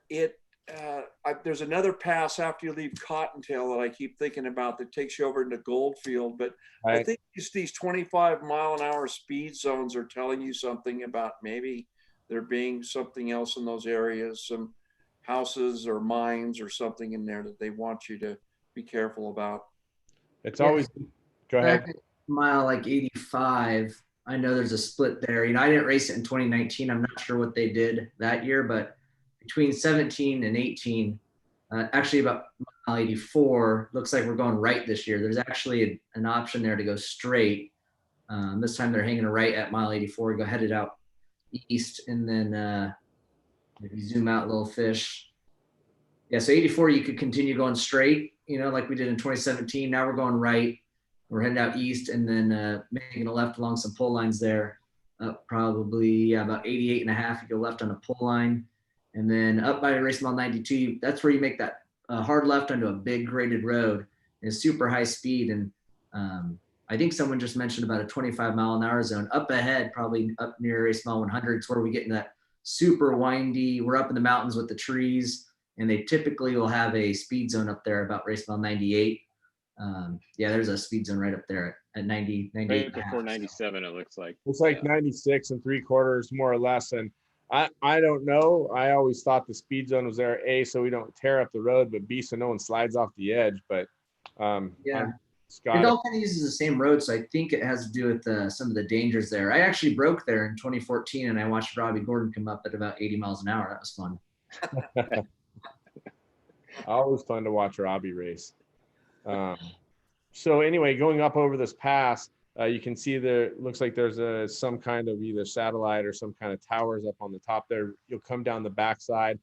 H: There's another pass after you leave Cottontail that I keep thinking about that takes you over into Goldfield, but right. I think these 25-mile-an-hour speed zones are telling you something about maybe there being something else in those areas, some houses or mines or something in there that they want you to be careful about.
C: It's always, go ahead.
F: Mile like 85. I know there's a split there. I didn't race it in 2019. I'm not sure what they did that year, but between 17 and 18, actually about mile 84, looks like we're going right this year. There's actually an option there to go straight. This time they're hanging a right at mile 84. Go headed out east, and then if you zoom out, little fish. Yeah, so 84, you could continue going straight, like we did in 2017. Now we're going right. We're heading out east, and then making a left along some pull lines there. Up probably about 88 and a half. You go left on a pull line, and then up by race mile 92. That's where you make that hard left onto a big graded road. It's super high speed, and I think someone just mentioned about a 25-mile-an-hour zone up ahead, probably up near race mile 100. It's where we get in that super windy. We're up in the mountains with the trees, and they typically will have a speed zone up there about race mile 98. Yeah, there's a speed zone right up there at 90, 98.
D: Right before 97, it looks like.
C: It's like 96 3/4 more or less. And I don't know. I always thought the speed zone was there, A, so we don't tear up the road, but B, so no one slides off the edge. But
F: yeah,
C: Scott,
F: it all kind of uses the same road, so I think it has to do with some of the dangers there. I actually broke there in 2014, and I watched Robbie Gordon come up at about 80 miles an hour. That was fun.
C: Always fun to watch Robbie race. So anyway, going up over this pass, you can see there looks like there's some kind of either satellite or some kind of towers up on the top there. You'll come down the backside.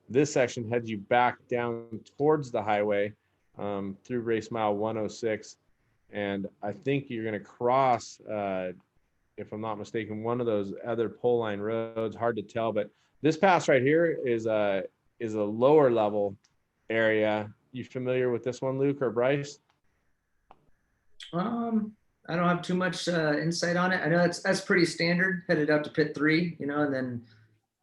C: This section heads you back down towards the highway through race mile 106, and I think you're going to cross, if I'm not mistaken, one of those other pole line roads. Hard to tell, but this pass right here is a lower level area. You familiar with this one, Luke or Bryce?
F: I don't have too much insight on it. I know that's pretty standard, headed out to pit 3, and then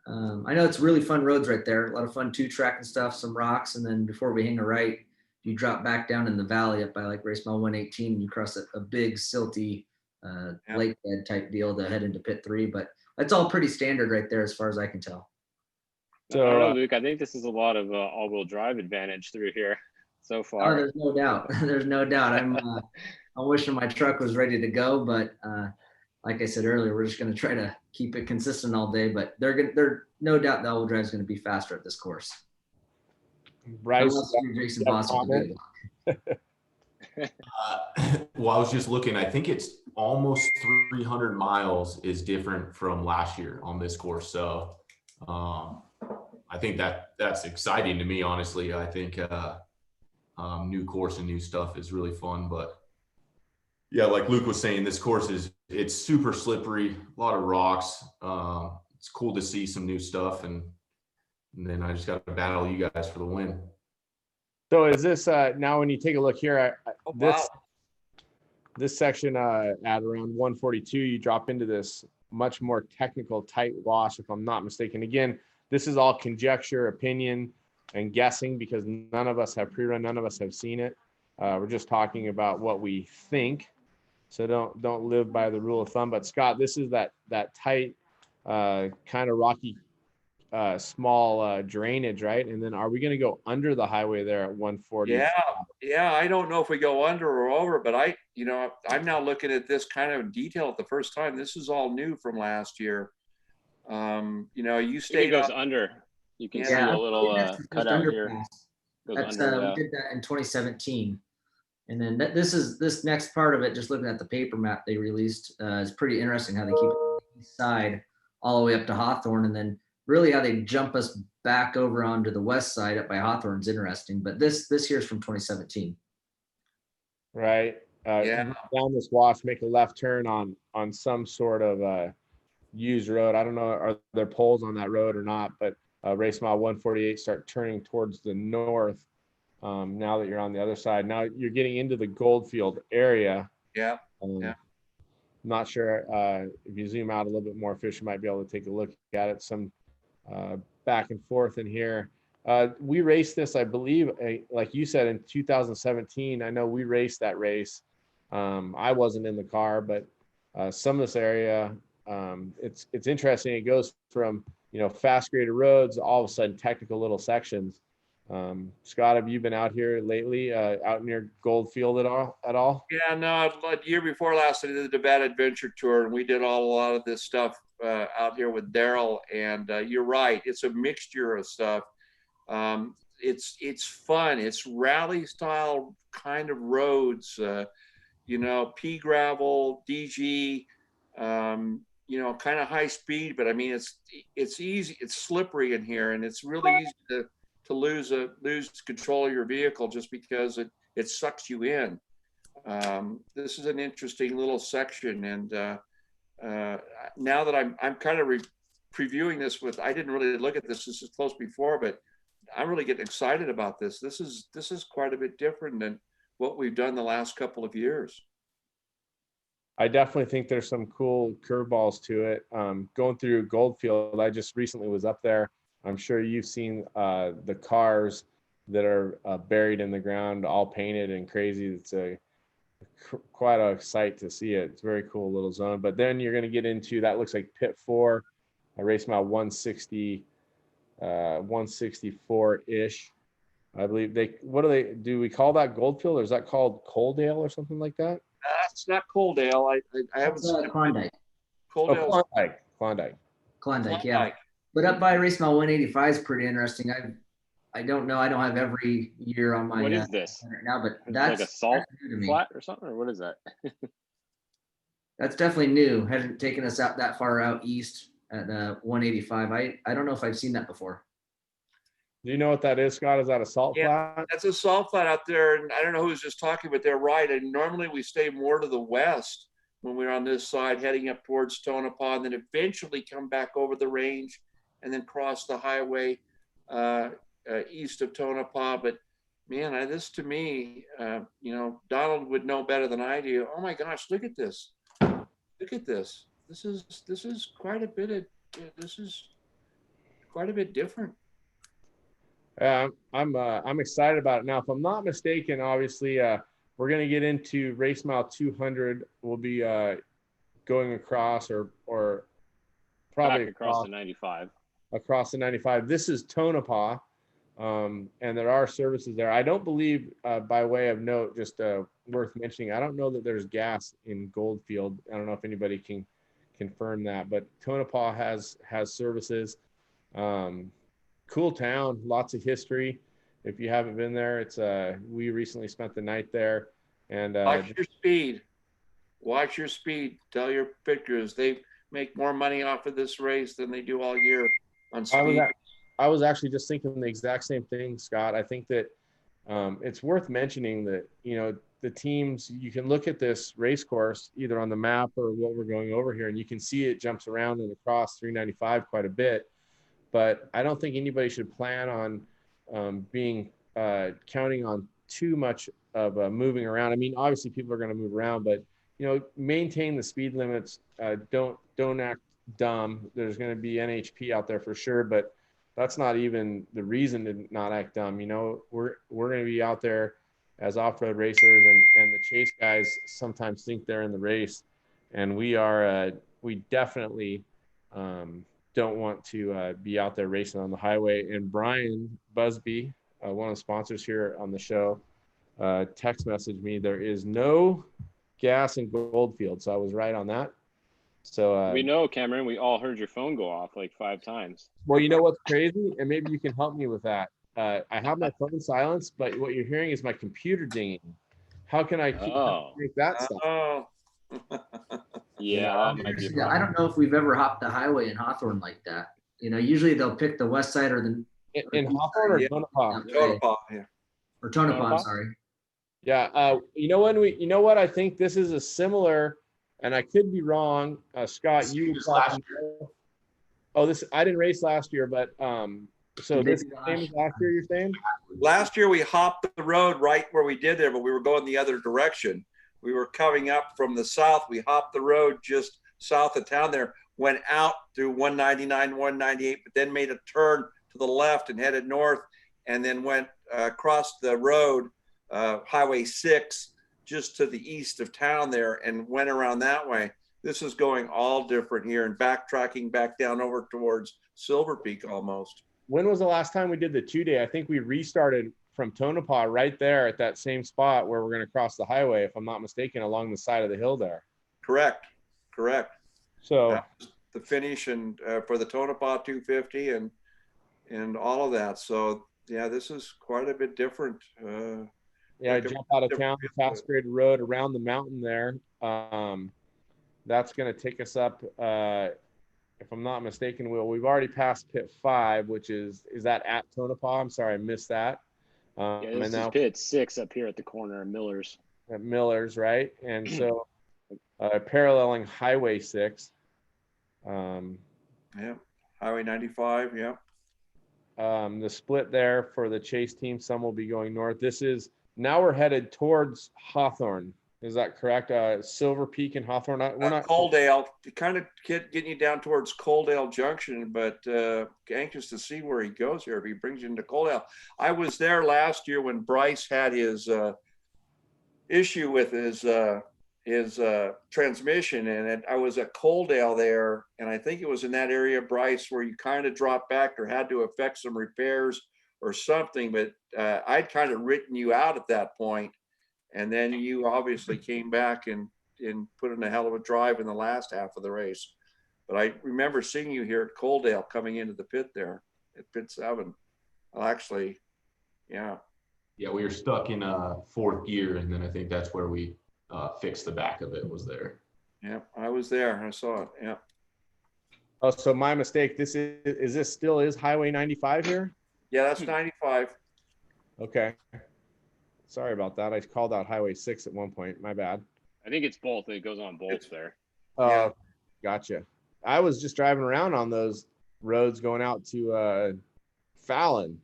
F: I know it's really fun roads right there. A lot of fun 2-track and stuff, some rocks, and then before we hang a right, you drop back down in the valley up by like race mile 118, and you cross a big silty lake bed type deal to head into pit 3. But that's all pretty standard right there as far as I can tell.
D: So, I don't know, Luke, I think this is a lot of all-wheel drive advantage through here so far.
F: Oh, there's no doubt. There's no doubt. I'm wishing my truck was ready to go, but like I said earlier, we're just going to try to keep it consistent all day. But they're no doubt the all-wheel drive is going to be faster at this course.
C: Bryce,
F: Jason Boss
E: well, I was just looking. I think it's almost 300 miles is different from last year on this course. So I think that's exciting to me, honestly. I think new course and new stuff is really fun. But yeah, like Luke was saying, this course it's super slippery, a lot of rocks. It's cool to see some new stuff, and then I just got to battle you guys for the win.
C: So is this now when you take a look here, this section at around 142, you drop into this much more technical tight wash, if I'm not mistaken. Again, this is all conjecture, opinion, and guessing because none of us have pre-run, none of us have seen it. We're just talking about what we think. So don't live by the rule of thumb. But Scott, this is that tight, kind of rocky, small drainage, right? And then are we going to go under the highway there at 140?
H: Yeah. I don't know if we go under or over, but I'm now looking at this kind of detail at the first time. This is all new from last year. You stayed.
D: It goes under. You can see a little cutout here.
F: That's we did that in 2017, and then this next part of it. Just looking at the paper map they released is pretty interesting. How they keep it on the east side all the way up to Hawthorne, and then really how they jump us back over onto the west side up by Hawthorne is interesting. But this here's from 2017.
C: Right. Down this wash, make a left turn on some sort of used road. I don't know, are there poles on that road or not, but race mile 148, start turning towards the north. Now that you're on the other side, now you're getting into the Goldfield area. Not sure if you zoom out a little bit more, Fish might be able to take a look at it. Some back and forth in here. We raced this, I believe, like you said, in 2017. I know we raced that race. I wasn't in the car, but some of this area, it's interesting. It goes from fast graded roads, all of a sudden technical little sections. Scott, have you been out here lately, out near Goldfield at all?
H: Yeah, no, the year before last, I did the Bad Adventure Tour, and we did a lot of this stuff out here with Daryl. And you're right, it's a mixture of stuff. It's fun. It's rally style kind of roads. you know, pea gravel, DG, you know, kind of high speed, but I mean, it's easy, it's slippery in here, and it's really easy to lose control of your vehicle just because it sucks you in. This is an interesting little section, and now that I'm kind of previewing this I didn't really look at this is close before, but I'm really getting excited about this. This is quite a bit different than what we've done the last couple of years.
C: I definitely think there's some cool curveballs to it. Going through Goldfield, I just recently was up there. I'm sure you've seen the cars that are buried in the ground, all painted and crazy. It's quite a sight to see it. It's a very cool little zone. But then you're going to get into, that looks like pit 4, a race mile 164-ish. I believe do we call that Goldfield, or is that called Coaldale or something like that?
H: It's not Coaldale. I haven't seen
F: Klondike.
H: Coaldale.
F: Klondike, yeah. But up by race mile 185 is pretty interesting. I don't know. I don't have every year on my.
D: What is this
F: right now? But
D: it's
F: that's
D: like a salt
F: new to me.
D: flat or something, or what is that?
F: That's definitely new. Hasn't taken us out that far out east at 185. I don't know if I've seen that before.
C: Do you know what that is, Scott? Is that a salt flat?
H: That's a salt flat out there, and I don't know who's just talking, but they're right. And normally we stay more to the west when we're on this side, heading up towards Tonopah, and then eventually come back over the range, and then cross the highway east of Tonopah. But man, this to me, you know, Donald would know better than I do. Oh my gosh, look at this! Look at this! This is quite a bit of different.
C: I'm excited about it. Now, if I'm not mistaken, obviously, we're going to get into race mile 200. We'll be going across or probably
D: back across the 95.
C: Across the 95. This is Tonopah, and there are services there. I don't believe, by way of note, just worth mentioning, I don't know that there's gas in Goldfield. I don't know if anybody can confirm that, but Tonopah has services. Cool town, lots of history. If you haven't been there, it's we recently spent the night there. And
H: watch your speed. Watch your speed. Tell your pictures they make more money off of this race than they do all year on speed.
C: I was actually just thinking the exact same thing, Scott. I think that it's worth mentioning that, you know, the teams, you can look at this race course either on the map or what we're going over here, and you can see it jumps around and across 395 quite a bit. But I don't think anybody should plan on counting on too much of moving around. I mean, obviously people are going to move around, but you know, maintain the speed limits. Don't act dumb. There's going to be NHP out there for sure, but that's not even the reason to not act dumb. You know, we're going to be out there as off-road racers, and the chase guys sometimes think they're in the race, and we definitely don't want to be out there racing on the highway. And Brian Busby, one of the sponsors here on the show, text messaged me, there is no gas in Goldfield. So I was right on that. So
D: we know, Cameron, we all heard your phone go off like 5 times.
C: Well, you know what's crazy? And maybe you can help me with that. I have my phone silenced, but what you're hearing is my computer dinging. How can I make that stop?
H: Oh.
D: Yeah, that might be a problem.
F: I don't know if we've ever hopped the highway in Hawthorne like that. You know, usually they'll pick the west side or the
C: in Hawthorne or Tonopah.
H: Tonopah, yeah.
F: Or Tonopah, I'm sorry.
C: Yeah, you know what? I think this is a similar, and I could be wrong. Scott, you last year. Oh, I didn't race last year, but so this is the same as last year, you're saying?
H: Last year we hopped the road right where we did there, but we were going the other direction. We were coming up from the south. We hopped the road just south of town there, went out through 199, 198, but then made a turn to the left and headed north, and then went across the road, Highway 6, just to the east of town there, and went around that way. This is going all different here and backtracking back down over towards Silver Peak almost.
C: When was the last time we did the 2-day? I think we restarted from Tonopah right there at that same spot where we're going to cross the highway, if I'm not mistaken, along the side of the hill there.
H: Correct.
C: So
H: the finish and for the Tonopah 250 and all of that. So yeah, this is quite a bit different.
C: Yeah,
H: Like
C: jump out of town, fast graded road around the mountain there. That's going to take us up, if I'm not mistaken, we've already passed pit 5, which is that at Tonopah? I'm sorry, I missed that.
D: Yeah, this
C: And
D: is
C: now
D: pit 6 up here at the corner of Miller's.
C: at Miller's, right? And so paralleling Highway 6.
H: Yeah, Highway 95. Yeah.
C: The split there for the chase team, some will be going north. Now we're headed towards Hawthorne. Is that correct? Silver Peak and Hawthorne. We're not
H: Coaldale, kind of getting you down towards Coaldale Junction, but anxious to see where he goes here if he brings you into Coaldale. I was there last year when Bryce had his issue with his transmission, and I was at Coaldale there, and I think it was in that area, Bryce, where you kind of dropped back or had to effect some repairs or something, but I'd kind of written you out at that point. And then you obviously came back and put in a hell of a drive in the last half of the race. But I remember seeing you here at Coaldale coming into the pit there at pit 7. Well, actually, yeah.
E: Yeah, we were stuck in 4th gear, and then I think that's where we fixed the back of it, was there.
H: Yeah, I was there. I saw it. Yeah.
C: Oh, so my mistake. This still is Highway 95 here?
H: Yeah, that's 95.
C: Okay. Sorry about that. I called out Highway 6 at one point. My bad.
D: I think it's both. It goes on both there.
C: Oh,
H: Yeah.
C: Gotcha. I was just driving around on those roads going out to Fallon.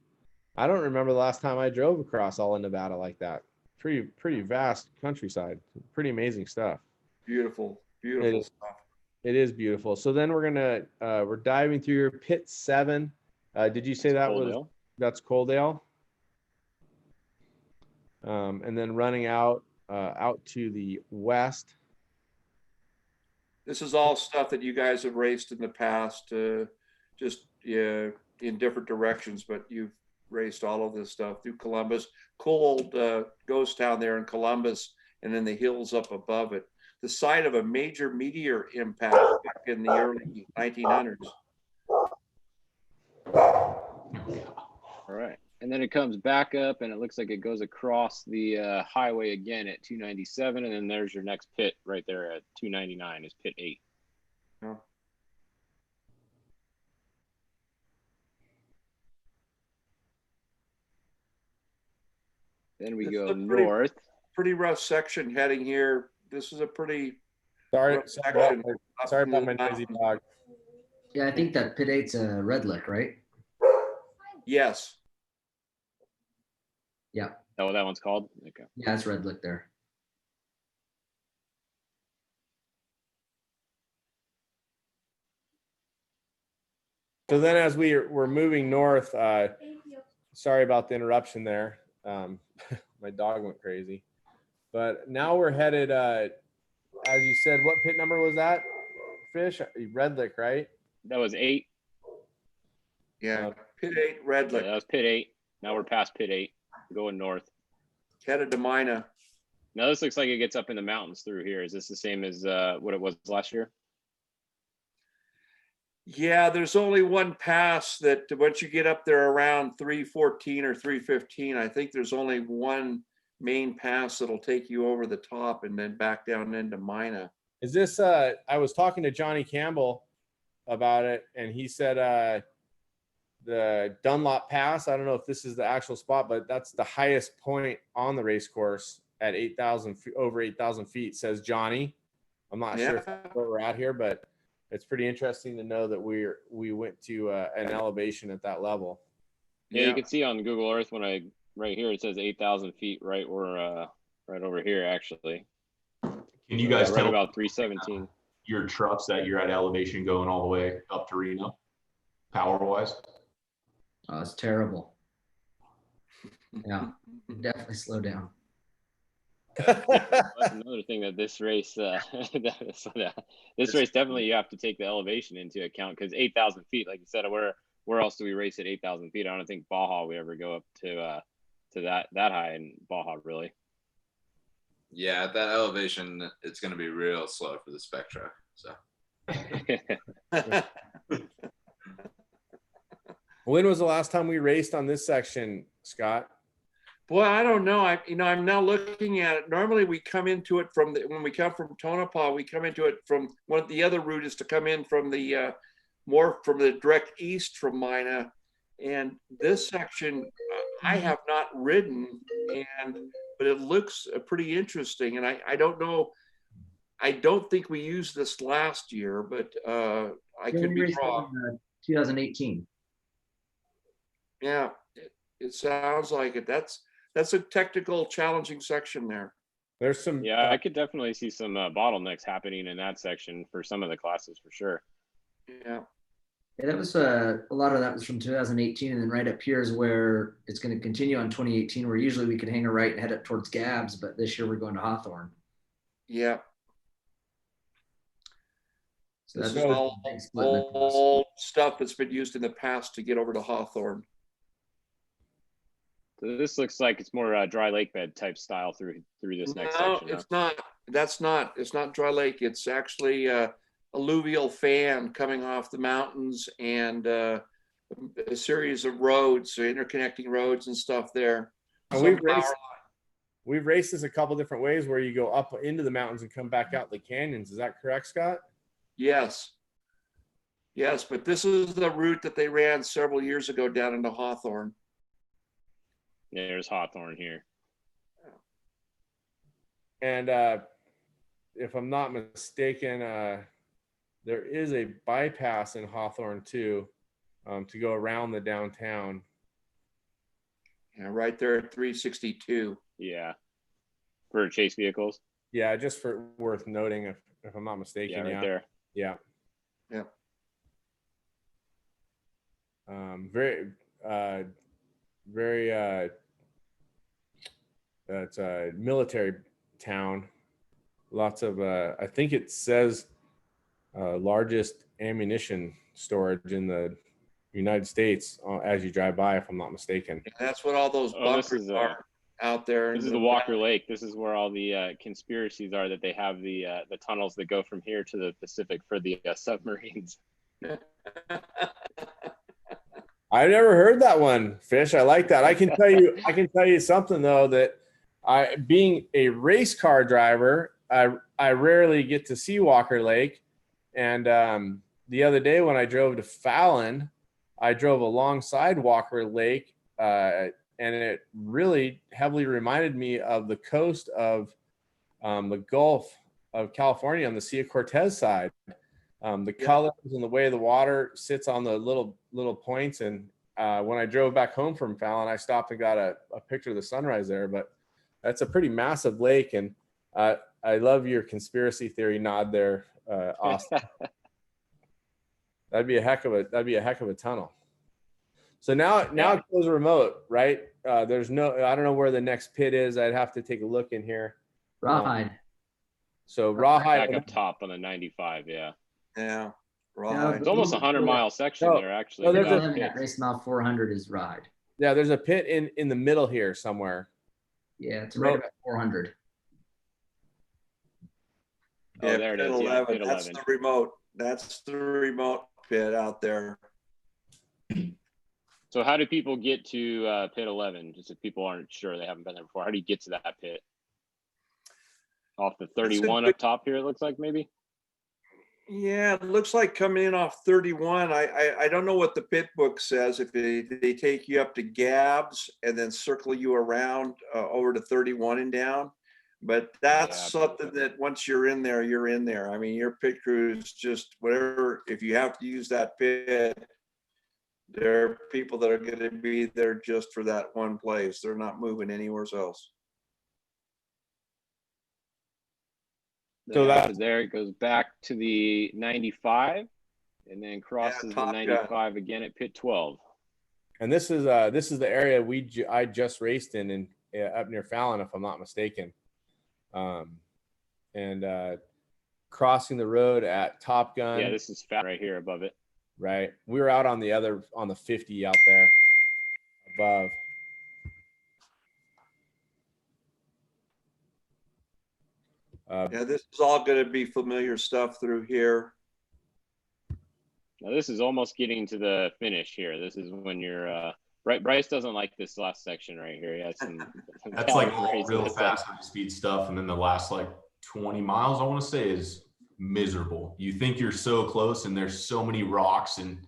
C: I don't remember the last time I drove across all of Nevada like that. Pretty vast countryside. Pretty amazing stuff.
H: Beautiful stuff.
C: It is beautiful. So then we're diving through your pit 7. Did you say that's Coaldale? And then running out to the west.
H: This is all stuff that you guys have raced in the past, just in different directions, but you've raced all of this stuff through Columbus. Cool old ghost town there in Columbus, and then the hills up above it. The site of a major meteor impact back in the early 1900s.
D: All right. And then it comes back up, and it looks like it goes across the highway again at 297. And then there's your next pit right there at 299 is pit 8.
H: Yeah.
D: Then we go north.
H: Pretty rough section heading here. This is a pretty
C: Sorry
H: rough section.
C: about my noisy dog.
F: Yeah, I think that pit 8's a red lick, right?
H: Yes.
F: Yeah.
D: Is that what that one's called? Okay.
F: Yeah, it's red lick there.
C: So then as we're moving north, sorry about the interruption there. My dog went crazy. But now we're headed, as you said, what pit number was that, Fish? Red lick, right?
D: That was 8.
H: Yeah. Pit 8, red lick.
D: Yeah, that was pit 8. Now we're past pit 8. Going north.
H: Headed to Mina.
D: Now this looks like it gets up in the mountains through here. Is this the same as what it was last year?
H: Yeah, there's only one pass that once you get up there around 314 or 315, I think there's only one main pass that'll take you over the top and then back down into Mina.
C: Is this, I was talking to Johnny Campbell about it, and he said the Dunlop Pass, I don't know if this is the actual spot, but that's the highest point on the race course at 8,000, over 8,000 feet, says Johnny. I'm not sure if that's where we're at here, but it's pretty interesting to know that we went to an elevation at that level.
D: Yeah, you can see on Google Earth right here, it says 8,000 feet right where, right over here, actually.
E: Can you guys
D: right
E: tell
D: about 317?
E: Your trucks that you're at elevation going all the way up to Reno, power-wise?
F: Oh, it's terrible. Yeah, definitely slow down.
D: That's another thing that this race, this race definitely you have to take the elevation into account, because 8,000 feet, like you said, where else do we race at 8,000 feet? I don't think Baja we ever go up to that high in Baja, really.
G: Yeah, at that elevation, it's going to be real slow for the spec truck. So.
C: When was the last time we raced on this section, Scott?
H: Boy, I don't know. I'm now looking at it. Normally we come into it from when we come from Tonopah, we come into it from one of the other route is to come in from the more from the direct east from Mina. And this section I have not ridden, but it looks pretty interesting. And I don't know. I don't think we used this last year, but I could be wrong.
F: 2018.
H: Yeah, it sounds like it. That's a technical, challenging section there.
C: There's some.
D: Yeah, I could definitely see some bottlenecks happening in that section for some of the classes for sure.
H: Yeah.
F: Yeah, that was a lot of that was from 2018, and then right up here is where it's going to continue on 2018. Where usually we could hang a right and head up towards Gabs, but this year we're going to Hawthorne.
H: Yeah.
F: So
H: this
F: that's
H: is all stuff that's been used in the past to get over to Hawthorne.
D: So this looks like it's more dry lake bed type style through this next section.
H: No, it's not. That's not. It's not dry lake. It's actually alluvial fan coming off the mountains and a series of roads, so interconnecting roads and stuff there.
C: And we've raced this a couple different ways where you go up into the mountains and come back out the canyons. Is that correct, Scott?
H: Yes. Yes, but this is the route that they ran several years ago down into Hawthorne.
D: Yeah, there's Hawthorne here.
C: And if I'm not mistaken, there is a bypass in Hawthorne too, to go around the downtown.
H: Yeah, right there at 362.
D: Yeah, for chase vehicles.
C: Yeah, just for worth noting, if I'm not mistaken.
D: Yeah, right there.
C: Yeah.
H: Yeah.
C: Very. It's a military town. Lots of, I think it says largest ammunition storage in the United States as you drive by, if I'm not mistaken.
H: Yeah, that's what all those bunkers are out there.
D: This is the Walker Lake. This is where all the conspiracies are, that they have the tunnels that go from here to the Pacific for the submarines.
C: I never heard that one, Fish. I like that. I can tell you something though, that being a race car driver, I rarely get to see Walker Lake. And the other day when I drove to Fallon, I drove alongside Walker Lake, and it really heavily reminded me of the coast of the Gulf of California on the Sea of Cortez side. The colors and the way the water sits on the little points. And when I drove back home from Fallon, I stopped and got a picture of the sunrise there. But that's a pretty massive lake, and I love your conspiracy theory nod there, Austin. That'd be a heck of a tunnel. So now it goes remote, right? There's I don't know where the next pit is. I'd have to take a look in here.
F: Rawhide.
C: So Rawhide
D: back up top on the 95, yeah.
H: Yeah.
F: Rawhide.
D: It's almost a 100-mile section there, actually.
F: No, there's a race mile 400 is Rawhide.
C: Yeah, there's a pit in the middle here somewhere.
F: Yeah, it's right about 400.
H: Yeah,
D: there it is.
H: 11.
D: Yeah, pit 11.
H: That's the remote. That's the remote pit out there.
D: So how do people get to pit 11? Just if people aren't sure, they haven't been there before. How do you get to that pit? Off the 31 up top here, it looks like maybe?
H: Yeah, it looks like coming in off 31. I don't know what the pit book says. If they take you up to Gabs and then circle you around over to 31 and down. But that's something that once you're in there, you're in there. I mean, your pit crew is just whatever. If you have to use that pit, there are people that are going to be there just for that one place. They're not moving anywhere else.
D: So that's there. It goes back to the 95 and then crosses the 95 again at pit 12.
C: And this is the area I just raced in up near Fallon, if I'm not mistaken. And crossing the road at Top Gun.
D: Yeah, this is fat right here above it.
C: Right. We were out on the 50 out there above.
H: Yeah, this is all going to be familiar stuff through here.
D: Now this is almost getting to the finish here. This is when you're Bryce doesn't like this last section right here. He has some.
E: That's like all real fast high speed stuff, and then the last like 20 miles, I want to say, is miserable. You think you're so close, and there's so many rocks, and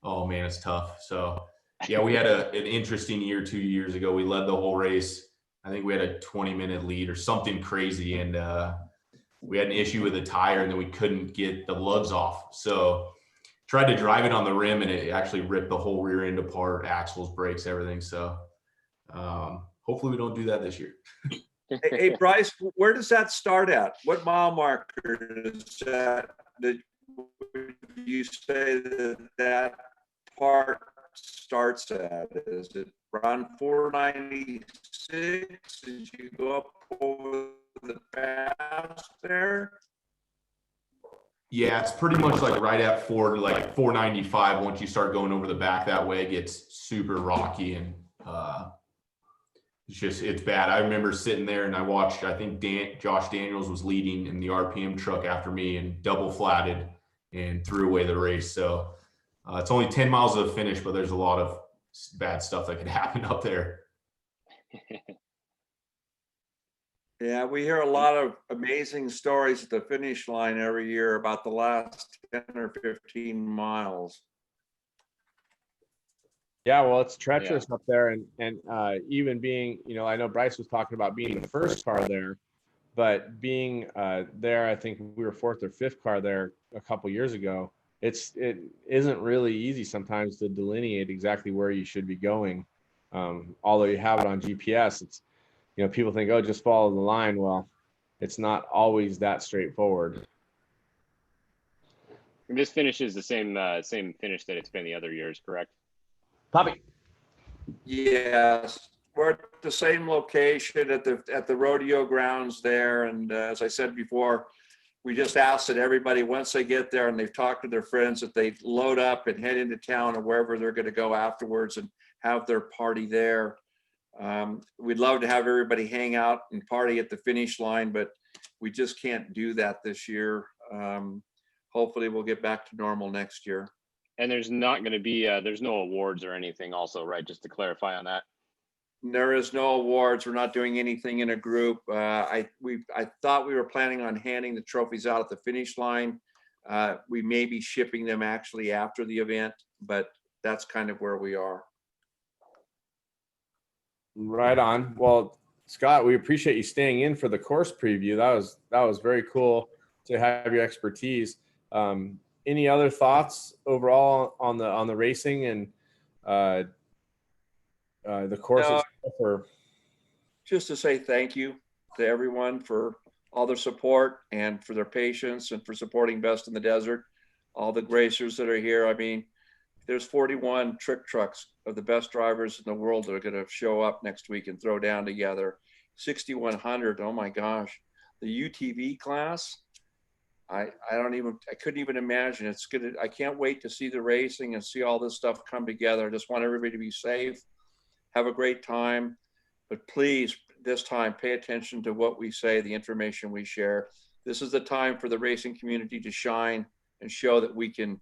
E: oh man, it's tough. So yeah, we had an interesting year 2 years ago. We led the whole race. I think we had a 20-minute lead or something crazy, and we had an issue with a tire, and then we couldn't get the lugs off. So tried to drive it on the rim, and it actually ripped the whole rear end apart, axles, brakes, everything. So hopefully we don't do that this year.
H: Hey, Bryce, where does that start at? What mile marker is that? Did you say that part starts at? Is it around 496? Did you go up over the pass there?
E: Yeah, it's pretty much like right at 495. Once you start going over the back that way, it gets super rocky, and it's bad. I remember sitting there and I watched, I think Josh Daniels was leading in the RPM truck after me and double flatted and threw away the race. So it's only 10 miles to the finish, but there's a lot of bad stuff that could happen up there.
H: Yeah, we hear a lot of amazing stories at the finish line every year about the last 10 or 15 miles.
C: Yeah, well, it's treacherous up there, and even being, I know Bryce was talking about being the first car there, but being there, I think we were fourth or fifth car there a couple years ago. It isn't really easy sometimes to delineate exactly where you should be going, although you have it on GPS. It's people think, oh, just follow the line. Well, it's not always that straightforward.
D: And this finish is the same finish that it's been the other years, correct?
C: Poppy.
H: Yes, we're at the same location at the rodeo grounds there, and as I said before, we just asked that everybody, once they get there and they've talked to their friends, that they load up and head into town or wherever they're going to go afterwards and have their party there. We'd love to have everybody hang out and party at the finish line, but we just can't do that this year. Hopefully we'll get back to normal next year.
D: And there's not going to be, there's no awards or anything also, right? Just to clarify on that.
H: There is no awards. We're not doing anything in a group. I thought we were planning on handing the trophies out at the finish line. We may be shipping them actually after the event, but that's kind of where we are.
C: Right on. Well, Scott, we appreciate you staying in for the course preview. That was very cool to have your expertise. Any other thoughts overall on the racing and the course itself?
H: Just to say thank you to everyone for all their support and for their patience and for supporting Best in the Desert. All the racers that are here. I mean, there's 41 trick trucks of the best drivers in the world that are going to show up next week and throw down together. 6,100. Oh my gosh. The UTV class. I couldn't even imagine. It's good. I can't wait to see the racing and see all this stuff come together. I just want everybody to be safe, have a great time, but please, this time, pay attention to what we say, the information we share. This is the time for the racing community to shine and show that we can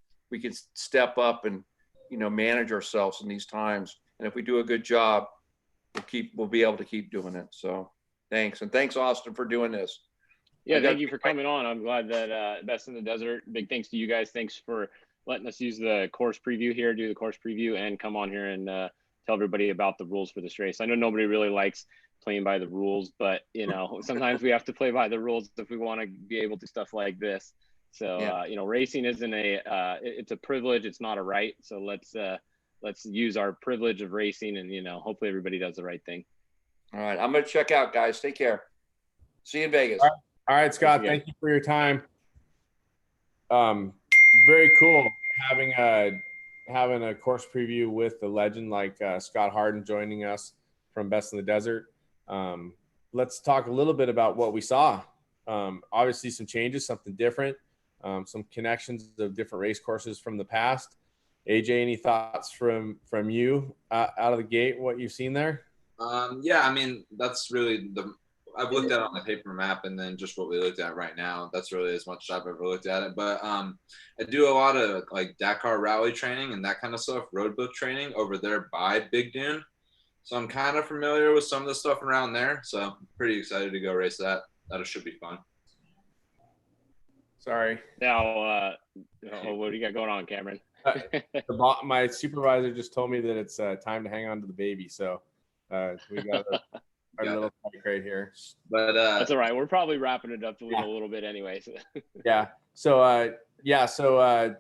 H: step up and, manage ourselves in these times. And if we do a good job, we'll be able to keep doing it. So thanks. And thanks, Austin, for doing this.
D: Yeah, thank you for coming on. I'm glad that Best in the Desert. Big thanks to you guys. Thanks for letting us use the course preview here, do the course preview, and come on here and tell everybody about the rules for this race. I know nobody really likes playing by the rules, but sometimes we have to play by the rules if we want to be able to do stuff like this. So racing isn't it's a privilege. It's not a right. So let's use our privilege of racing, and hopefully everybody does the right thing.
H: All right, I'm gonna check out, guys. Take care. See you in Vegas.
C: All right, Scott, thank you for your time. Very cool having a course preview with the legend like Scott Harden joining us from Best in the Desert. Let's talk a little bit about what we saw. Obviously some changes, something different, some connections of different race courses from the past. AJ, any thoughts from you out of the gate, what you've seen there?
G: Yeah, I mean, that's really I've looked at it on the paper map, and then just what we looked at right now. That's really as much as I've ever looked at it. But I do a lot of like Dakar rally training and that kind of stuff, road book training over there by Big Dune. So I'm kind of familiar with some of the stuff around there. So I'm pretty excited to go race that. That should be fun.
C: Sorry.
D: Now, what do you got going on, Cameron?
C: My supervisor just told me that it's time to hang on to the baby. So we got our little bike right here.
G: But
D: that's all right. We're probably wrapping it up a little bit anyway. So.
C: Yeah. So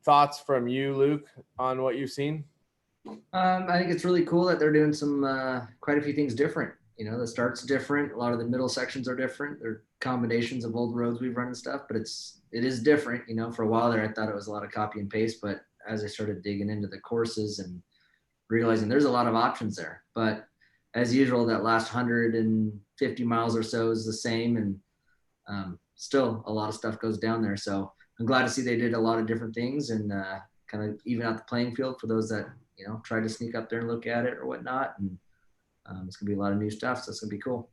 C: thoughts from you, Luke, on what you've seen?
F: I think it's really cool that they're doing some quite a few things different. You know, the start's different. A lot of the middle sections are different. They're combinations of old roads we've run and stuff, but it is different. You know, for a while there, I thought it was a lot of copy and paste, but as I started digging into the courses and realizing there's a lot of options there, but as usual, that last 150 miles or so is the same, and still a lot of stuff goes down there. So I'm glad to see they did a lot of different things and kind of even out the playing field for those that, you know, try to sneak up there and look at it or whatnot. And it's gonna be a lot of new stuff, so it's gonna be cool.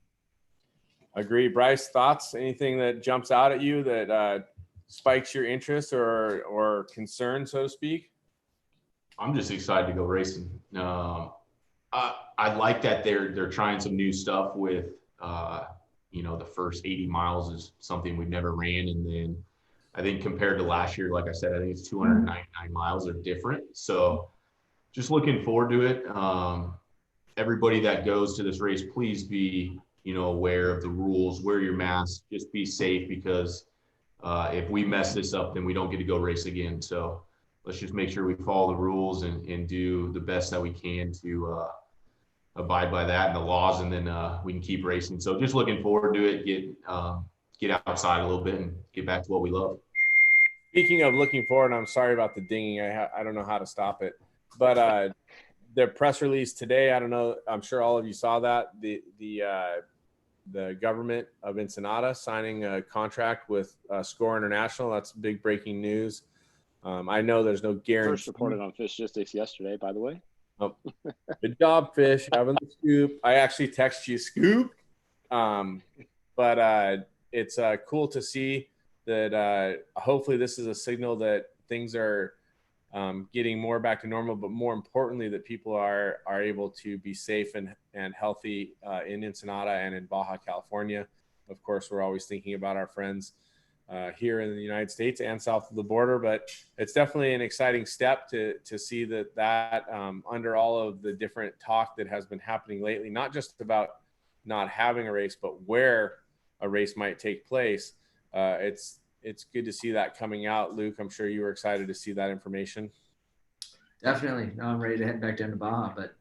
C: Agree. Bryce, thoughts? Anything that jumps out at you that spikes your interest or concern, so to speak?
E: I'm just excited to go racing. I like that they're trying some new stuff with, you know, the first 80 miles is something we've never ran. And then I think compared to last year, like I said, I think it's 299 miles are different. So just looking forward to it. Everybody that goes to this race, please be, you know, aware of the rules, wear your mask, just be safe, because if we mess this up, then we don't get to go race again. So let's just make sure we follow the rules and do the best that we can to abide by that and the laws, and then we can keep racing. So just looking forward to it, get outside a little bit and get back to what we love.
C: Speaking of looking forward, I'm sorry about the dinging. I don't know how to stop it, but the press release today, I don't know, I'm sure all of you saw that, the government of Ensenada signing a contract with Score International. That's big breaking news. I know there's no guarantee.
D: First reported on Fishgistics yesterday, by the way.
C: Oh, good job, Fish, having the scoop. I actually text you scoop. But it's cool to see that hopefully this is a signal that things are getting more back to normal, but more importantly, that people are able to be safe and healthy in Ensenada and in Baja California. Of course, we're always thinking about our friends here in the United States and south of the border, but it's definitely an exciting step to see that under all of the different talk that has been happening lately, not just about not having a race, but where a race might take place. It's good to see that coming out. Luke, I'm sure you were excited to see that information.
F: Definitely. No, I'm ready to head back down to Baja, but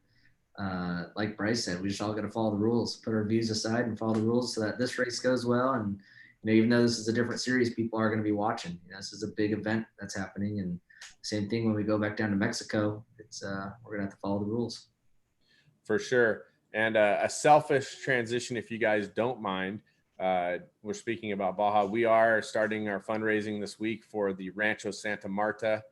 F: like Bryce said, we just all got to follow the rules, put our views aside and follow the rules so that this race goes well. And, you know, even though this is a different series, people are going to be watching. You know, this is a big event that's happening. And same thing when we go back down to Mexico, it's we're going to have to follow the rules.
C: For sure. And a selfish transition, if you guys don't mind. We're speaking about Baja. We are starting our fundraising this week for the Rancho Santa Marta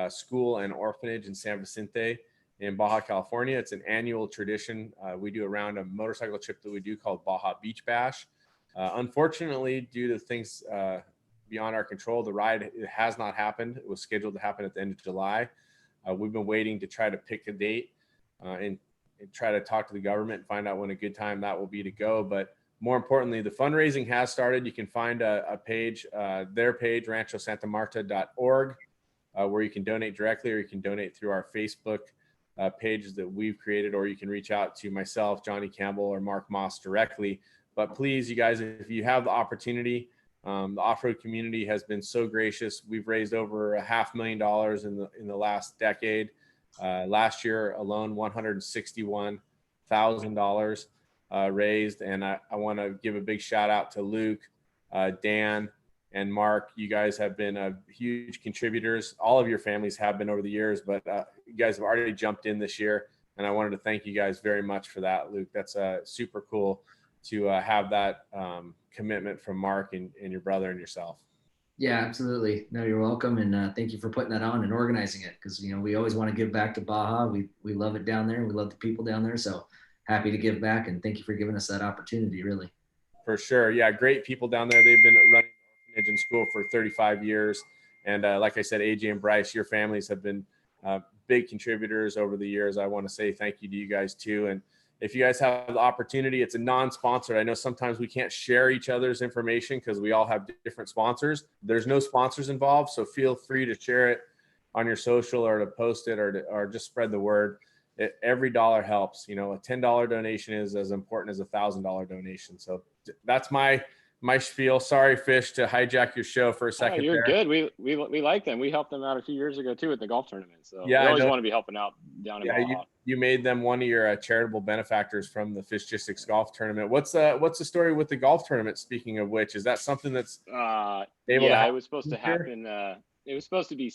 C: School and Orphanage in San Vicente in Baja California. It's an annual tradition. We do around a motorcycle trip that we do called Baja Beach Bash. Unfortunately, due to things beyond our control, the ride has not happened. It was scheduled to happen at the end of July. We've been waiting to try to pick a date and try to talk to the government and find out when a good time that will be to go. But more importantly, the fundraising has started. You can find a page, their page, ranchosantamarta.org, where you can donate directly, or you can donate through our Facebook pages that we've created, or you can reach out to myself, Johnny Campbell, or Mark Moss directly. But please, you guys, if you have the opportunity, the off-road community has been so gracious. We've raised over $500,000 in the last decade. Last year alone, $161,000 raised. And I want to give a big shout out to Luke, Dan, and Mark. You guys have been huge contributors. All of your families have been over the years, but you guys have already jumped in this year. And I wanted to thank you guys very much for that, Luke. That's super cool to have that commitment from Mark and your brother and yourself.
F: Yeah, absolutely. No, you're welcome. And thank you for putting that on and organizing it. Cause you know, we always want to give back to Baja. We love it down there. We love the people down there. So happy to give back. And thank you for giving us that opportunity, really.
C: For sure. Yeah, great people down there. They've been running the orphanage and school for 35 years. And like I said, AJ and Bryce, your families have been big contributors over the years. I want to say thank you to you guys too. And if you guys have the opportunity, it's a non-sponsored. I know sometimes we can't share each other's information because we all have different sponsors. There's no sponsors involved, so feel free to share it on your social or to post it or just spread the word. Every dollar helps. You know, a $10 donation is as important as a $1,000 donation. So that's my spiel. Sorry, Fish, to hijack your show for a second.
D: Oh, you're
C: there.
D: good. We like them. We helped them out a few years ago too at the golf tournament. So
C: yeah,
D: we always want to be helping out down in Baja.
C: You made them one of your charitable benefactors from the Fishgistics golf tournament. What's the story with the golf tournament? Speaking of which, is that something that's able to happen?
D: It was supposed to happen. It was supposed to be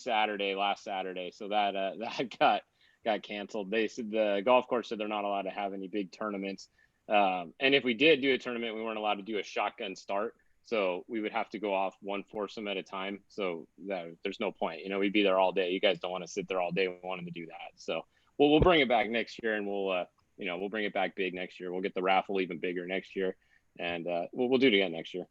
D: last Saturday. So that got canceled. They said the golf course said they're not allowed to have any big tournaments. And if we did do a tournament, we weren't allowed to do a shotgun start. So we would have to go off one foursome at a time. So there's no point. You know, we'd be there all day. You guys don't want to sit there all day. We wanted to do that. So we'll bring it back next year, and we'll bring it back big next year. We'll get the raffle even bigger next year, and we'll do it again next year.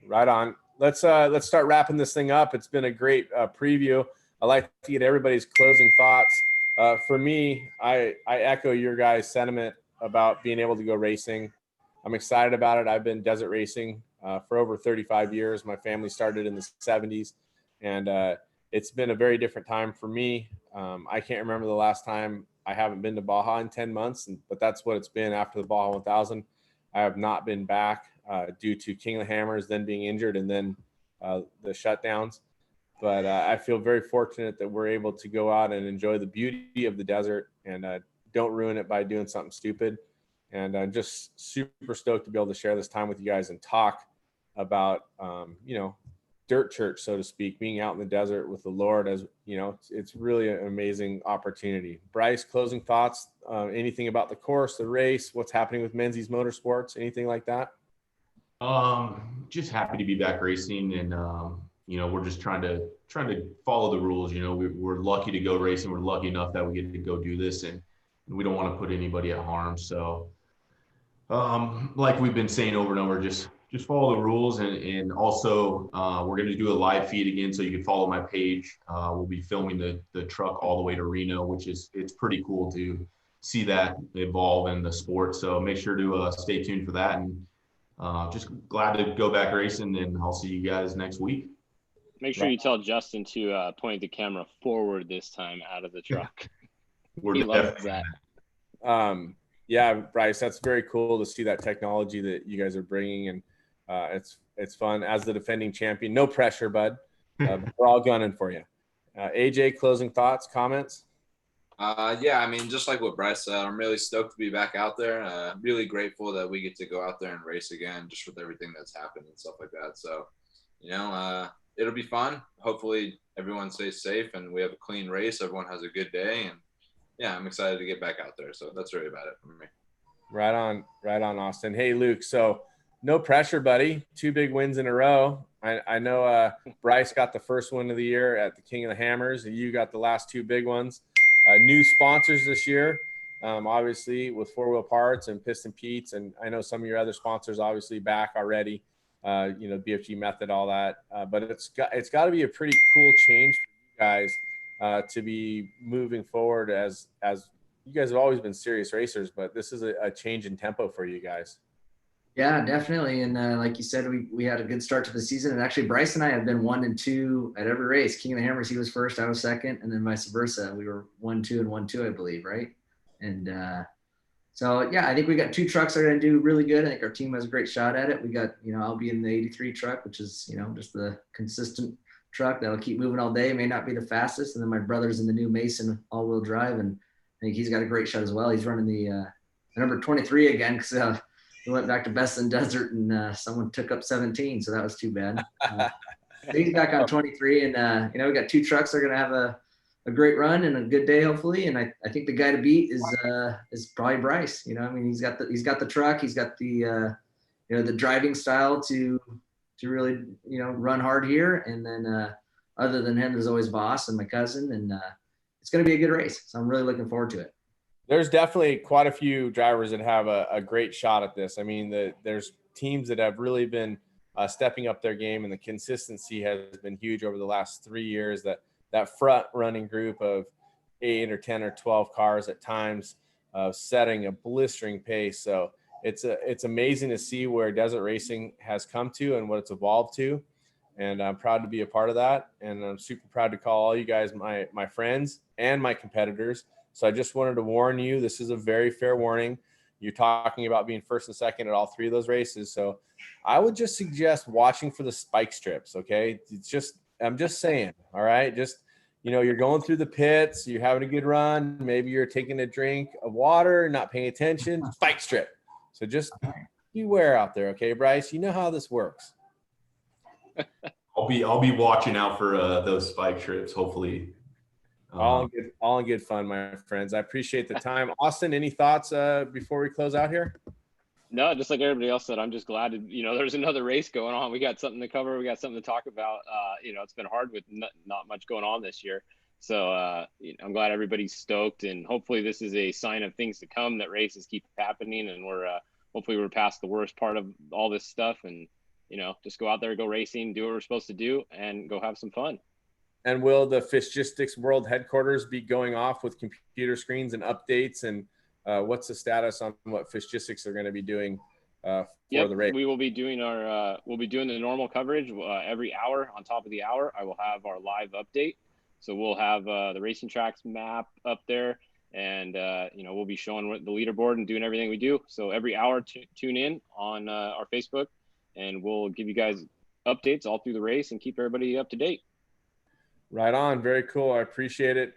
C: Right on. Let's start wrapping this thing up. It's been a great preview. I'd like to get everybody's closing thoughts. For me, I echo your guys' sentiment about being able to go racing. I'm excited about it. I've been desert racing for over 35 years. My family started in the 70s, and it's been a very different time for me. I can't remember the last time I haven't been to Baja in 10 months, but that's what it's been after the Baja 1000. I have not been back due to King of the Hammers, then being injured, and then the shutdowns. But I feel very fortunate that we're able to go out and enjoy the beauty of the desert and don't ruin it by doing something stupid. And I'm just super stoked to be able to share this time with you guys and talk about, dirt church, so to speak, being out in the desert with the Lord. As you know, it's really an amazing opportunity. Bryce, closing thoughts, anything about the course, the race, what's happening with Menzies Motorsports, anything like that?
E: Just happy to be back racing, and we're just trying to follow the rules. You know, we're lucky to go racing. We're lucky enough that we get to go do this, and we don't want to put anybody at harm. So, like we've been saying over and over, just follow the rules, and also we're going to do a live feed again, so you can follow my page. We'll be filming the truck all the way to Reno, which it's pretty cool to see that evolve in the sport. So make sure to stay tuned for that, and just glad to go back racing, and I'll see you guys next week.
D: Make sure you tell Justin to point the camera forward this time out of the truck. He loves that.
C: Yeah, Bryce, that's very cool to see that technology that you guys are bringing, and it's fun. As the defending champion, no pressure, bud. We're all gunning for you. AJ, closing thoughts, comments?
G: I mean, just like what Bryce said, I'm really stoked to be back out there. Really grateful that we get to go out there and race again, just with everything that's happened and stuff like that. So, it'll be fun. Hopefully everyone stays safe and we have a clean race. Everyone has a good day, and yeah, I'm excited to get back out there. So that's really about it for me.
C: Right on, Austin. Hey, Luke. So no pressure, buddy. 2 big wins in a row. I know Bryce got the first win of the year at the King of the Hammers. You got the last 2 big ones. New sponsors this year, obviously with 4 Wheel Parts and Piston Pete's, and I know some of your other sponsors obviously back already. BFG Method, all that. But it's got to be a pretty cool change for you guys to be moving forward as you guys have always been serious racers, but this is a change in tempo for you guys.
F: Yeah, definitely. And like you said, we had a good start to the season. And actually, Bryce and I have been 1 and 2 at every race. King of the Hammers, he was first, I was second, and then vice versa. We were 1-2 and 1-2, I believe, right? And so, yeah, I think we got 2 trucks that are going to do really good. I think our team has a great shot at it. We got, I'll be in the 83 truck, which is, just the consistent truck that'll keep moving all day. May not be the fastest. And then my brother's in the new Mason all-wheel drive, and I think he's got a great shot as well. He's running the number 23 again because we went back to Best in Desert and someone took up 17, so that was too bad. He's back on 23, and we got 2 trucks that are going to have a great run and a good day, hopefully. And I think the guy to beat is probably Bryce. He's got the truck, he's got the the driving style to really run hard here. And then other than him, there's always Boss and my cousin, and it's going to be a good race. So I'm really looking forward to it.
C: There's definitely quite a few drivers that have a great shot at this. I mean, there's teams that have really been stepping up their game, and the consistency has been huge over the last 3 years. That front running group of 8 or 10 or 12 cars at times, setting a blistering pace. So it's amazing to see where desert racing has come to and what it's evolved to. And I'm proud to be a part of that. And I'm super proud to call all you guys my friends and my competitors. So I just wanted to warn you, this is a very fair warning. You're talking about being first and second at all 3 of those races. So I would just suggest watching for the spike strips. Okay. I'm just saying, all right. Just, you're going through the pits, you're having a good run. Maybe you're taking a drink of water, not paying attention, spike strip. So just beware out there. Okay, Bryce, you know how this works.
E: I'll be watching out for those spike strips, hopefully.
C: All in good fun, my friends. I appreciate the time. Austin, any thoughts before we close out here?
D: No, just like everybody else said, I'm just glad there's another race going on. We got something to cover. We got something to talk about. It's been hard with not much going on this year. So I'm glad everybody's stoked, and hopefully this is a sign of things to come, that races keep happening, and hopefully we're past the worst part of all this stuff, and just go out there, go racing, do what we're supposed to do, and go have some fun.
C: And will the Fishgistics World Headquarters be going off with computer screens and updates? And what's the status on what Fishgistics are going to be doing for the race?
D: We will be doing we'll be doing the normal coverage every hour. On top of the hour, I will have our live update. So we'll have the racing tracks map up there, and we'll be showing the leaderboard and doing everything we do. So every hour, tune in on our Facebook, and we'll give you guys updates all through the race and keep everybody up to date.
C: Right on. Very cool. I appreciate it.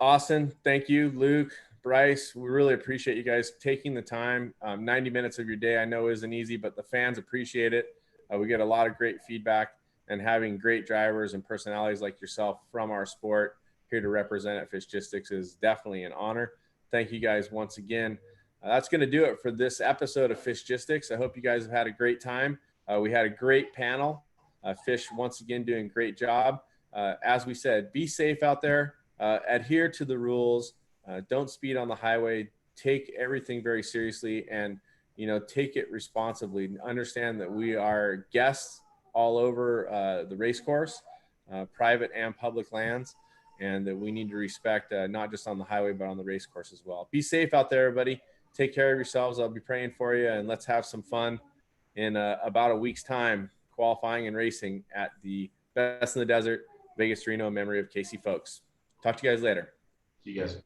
C: Austin, thank you. Luke, Bryce, we really appreciate you guys taking the time. 90 minutes of your day I know isn't easy, but the fans appreciate it. We get a lot of great feedback, and having great drivers and personalities like yourself from our sport here to represent at Fishgistics is definitely an honor. Thank you guys once again. That's going to do it for this episode of Fishgistics. I hope you guys have had a great time. We had a great panel. Fish once again doing a great job. As we said, be safe out there, adhere to the rules, don't speed on the highway, take everything very seriously, and, take it responsibly. Understand that we are guests all over the race course, private and public lands, and that we need to respect not just on the highway, but on the race course as well. Be safe out there, everybody. Take care of yourselves. I'll be praying for you, and let's have some fun in about a week's time, qualifying and racing at the Best in the Desert Vegas Reno in memory of Casey Folks. Talk to you guys later.
E: See you guys.